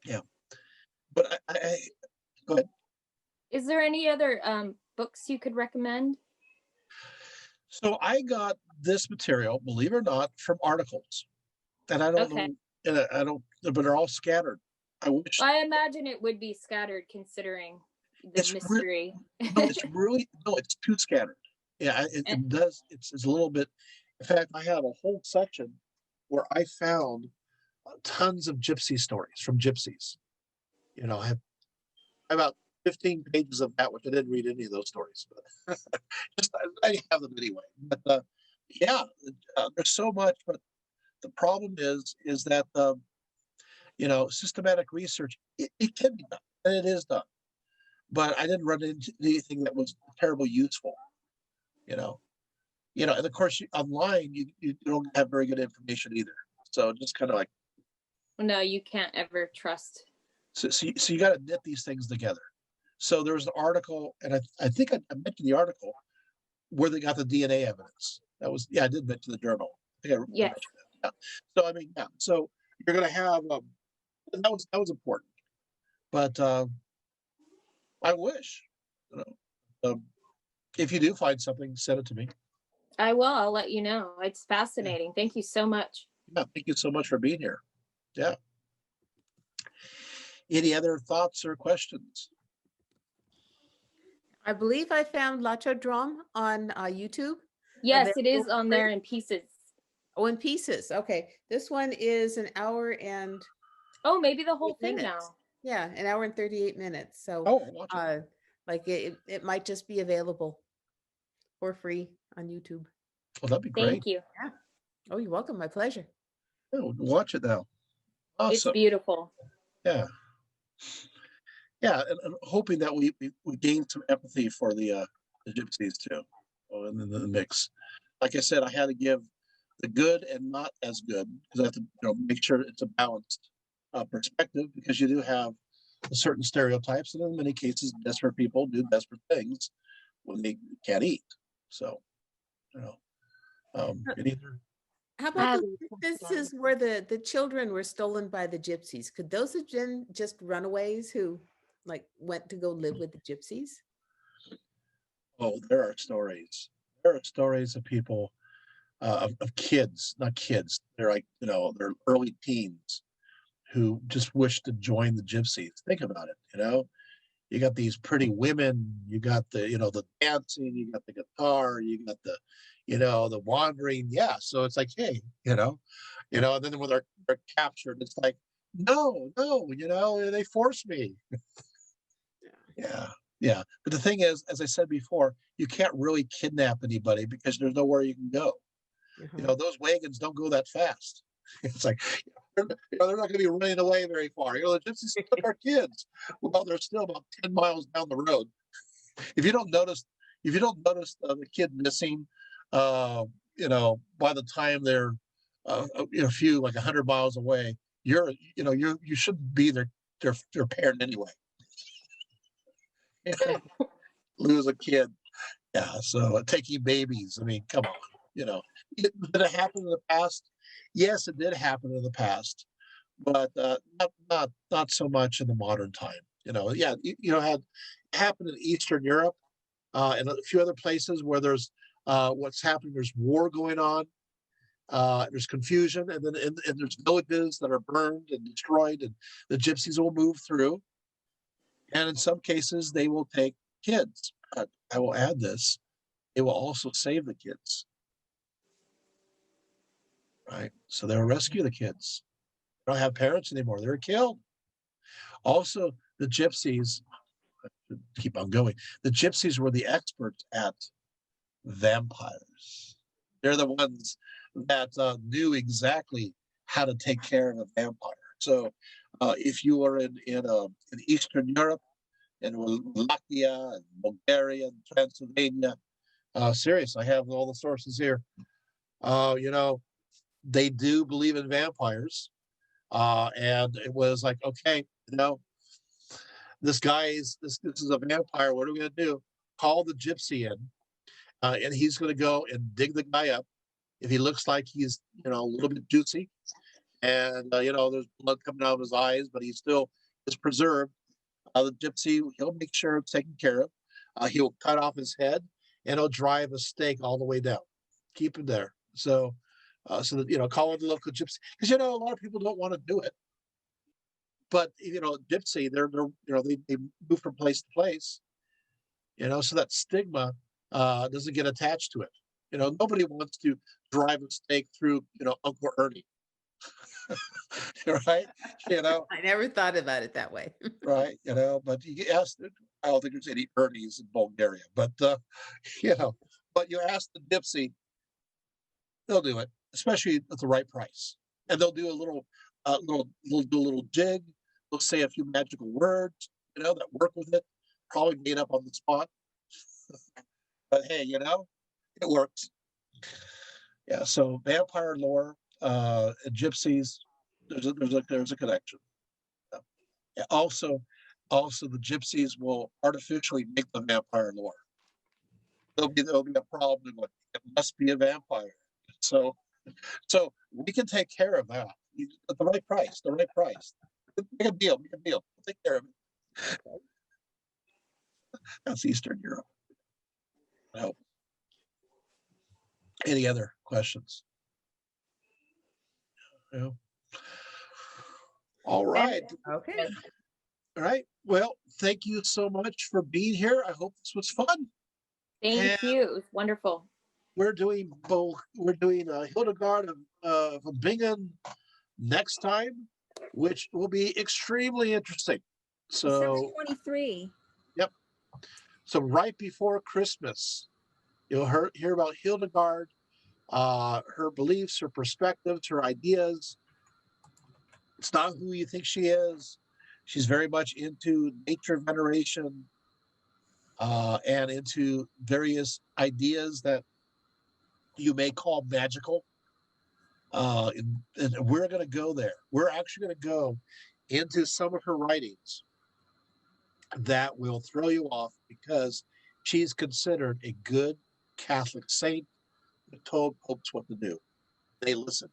Yeah. But I go ahead. Is there any other books you could recommend? So I got this material, believe it or not, from articles, and I don't Okay. know, and I don't, but they're all scattered. I wish I imagine it would be scattered considering the mystery. No, it's too scattered. Yeah, it does. It's a little bit. In fact, I have a whole section where I found tons of gypsy stories from gypsies. I have about 15 pages of that, which I didn't read any of those stories, but just I have them anyway. But yeah, there's so much. But the problem is that systematic research it can be done. and it is done. But I didn't run into anything that was terribly useful, you know. And of course, online you don't have very good information either. So just kind of like No, you can't ever trust. so you got to knit these things together. So there was an article, and I think I mentioned the article where they got the DNA evidence. That was I did mention the journal. I think I Yes. mentioned that. Yeah. So I mean, yeah. So you're going to have and that was important. But I wish, you know, if you do find something, send it to me. I will. I'll let you know. It's Yeah. fascinating. Thank you so much. Yeah. Thank you so much for being here. Yeah. Any other thoughts or questions? I believe I found Lacho Drum on YouTube. Yes, it Available is on free? there in pieces. Oh, in pieces. Okay. This one is an hour and Oh, maybe the whole 8 thing minutes. now. Yeah, an hour and 38 minutes. So Oh, watch it. like it might just be available for free on YouTube. Well, that'd be Thank great. you. Yeah. Oh, you're welcome. My pleasure. Oh, watch it now. It's Awesome. beautiful. Yeah. Yeah, and hoping that we gain some empathy for the gypsies too, in the mix. Like I said, I had to give the good and not as good because I have to make sure it's a balanced perspective because you do have certain stereotypes, and in many cases, desperate people do desperate things when they can't eat. So, you know, it either How I about have those instances where the children were stolen by the gypsies? Could those have been just runaways who like went to go live with the gypsies? there are stories. There are stories of people of kids, not kids. They're like they're early teens who just wish to join the gypsies. Think about it. You got these pretty women, you got the dancing, you got the guitar, you got the wandering. Yeah, so it's like, hey, and then when they're captured, it's like, no, no, they forced me. Yeah, yeah. But the thing is, as I said before, you can't really kidnap anybody because there's nowhere you can go. Uh-huh. Those wagons don't go that fast. It's like they're not going to be running away very far. The gypsies took our kids. Well, they're still about 10 miles down the road. If you don't notice, the kid missing, by the time they're a few like 100 miles away, you shouldn't be their parent anyway. Lose a kid. Yeah, so taking babies. I mean, come on. Did it happen in the past? Yes, it did happen in the past, but not so much in the modern time. Yeah, had happened in Eastern Europe and a few other places where there's what's happening. There's war going on. There's confusion, and then and there's villages that are burned and destroyed, and the gypsies will move through. And in some cases, they will take kids. But I will add this: they will also save the kids. Right? So they'll rescue the kids. They don't have parents anymore. They're killed. Also, the gypsies, keep on going, the gypsies were the experts at vampires. They're the ones that knew how to take care of a vampire. So if you are in Eastern Europe, in Wallachia, and Bulgaria, and Transylvania, serious, I have all the sources here. They do believe in vampires. And it was like, okay, this is a vampire. What are we going to do? Call the gypsy in, and he's going to go and dig the guy up. If he looks like he's, a little bit juicy, and there's blood coming out of his eyes, but he still is preserved, the gypsy, he'll make sure it's taken care of. He'll cut off his head, and he'll drive a stake all the way down. Keep him there. So that call it the local gypsy, because a lot of people don't want to do it. But gypsy, they move from place to place, so that stigma doesn't get attached to it. Nobody wants to drive a stake through Uncle Ernie, right? I never thought about it that way. Right? But you ask, I don't think there's any Ernies in Bulgaria, but but you ask the gypsy, they'll do it, especially at the right price, and they'll do a little jig. They'll say a few magical words. that work with it, probably made up on the spot. But hey, it works. Yeah. So vampire lore, gypsies. There's a connection. Yeah. Yeah, also the gypsies will artificially make the vampire lore. There'll be a problem with it must be a vampire. So we can take care of that at the right price. The right price. Make a deal. Make a deal. We'll take care of it. That's Eastern Europe. I hope. Any other questions? No. All right. Okay. All right. Well, thank you so much for being here. I hope this was fun. Thank you. It was wonderful. We're doing both. We're doing Hildegard of Bingen next time, which will be extremely interesting. December So, 23. yep. So right before Christmas, you'll hear about Hildegard, her beliefs, her perspectives, her ideas. It's not who you think she is. She's very much into nature veneration and into various ideas that you may call magical. And we're going to go there. We're actually going to go into some of her writings that will throw you off because she's considered a good Catholic saint who told popes what to do. They listened.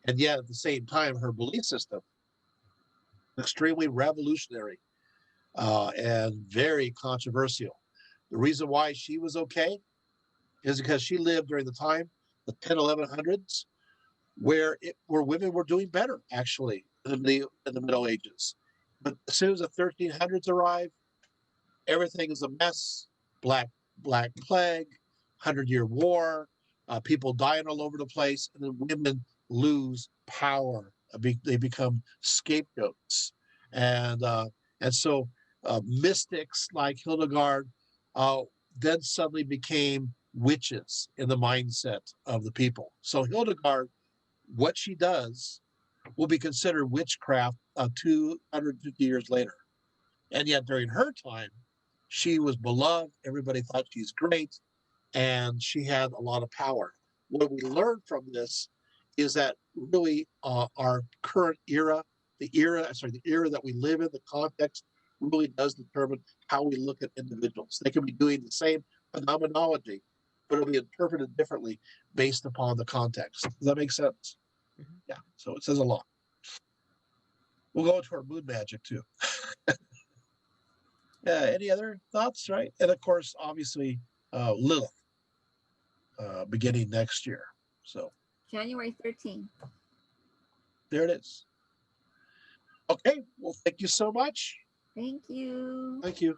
And yet at the same time, her belief system, extremely revolutionary and very controversial. The reason why she was okay is because she lived during the time, the 1100s, where women were doing better, actually, in the Middle Ages. But as soon as the 1300s arrive, everything is a mess. Black Plague, 100-Year War, people dying all over the place, and then women lose power. They become scapegoats, and so mystics like Hildegard then suddenly became witches in the mindset of the people. So Hildegard, what she does will be considered witchcraft 250 years later. And yet during her time, she was beloved. Everybody thought she's great. And she had a lot of power. What we learned from this is that really our current era, the era that we live in, the context really does determine how we look at individuals. They can be doing the same phenomenology, but it'll be interpreted differently based upon the context. Does that make sense? Mhm. Yeah. So it says a lot. We'll go into our moon magic too. Yeah. Any other thoughts? Right. And of course, obviously, Lilith, beginning next year. So January 13th. there it is. Okay. Well, thank you so much. Thank you. Thank you.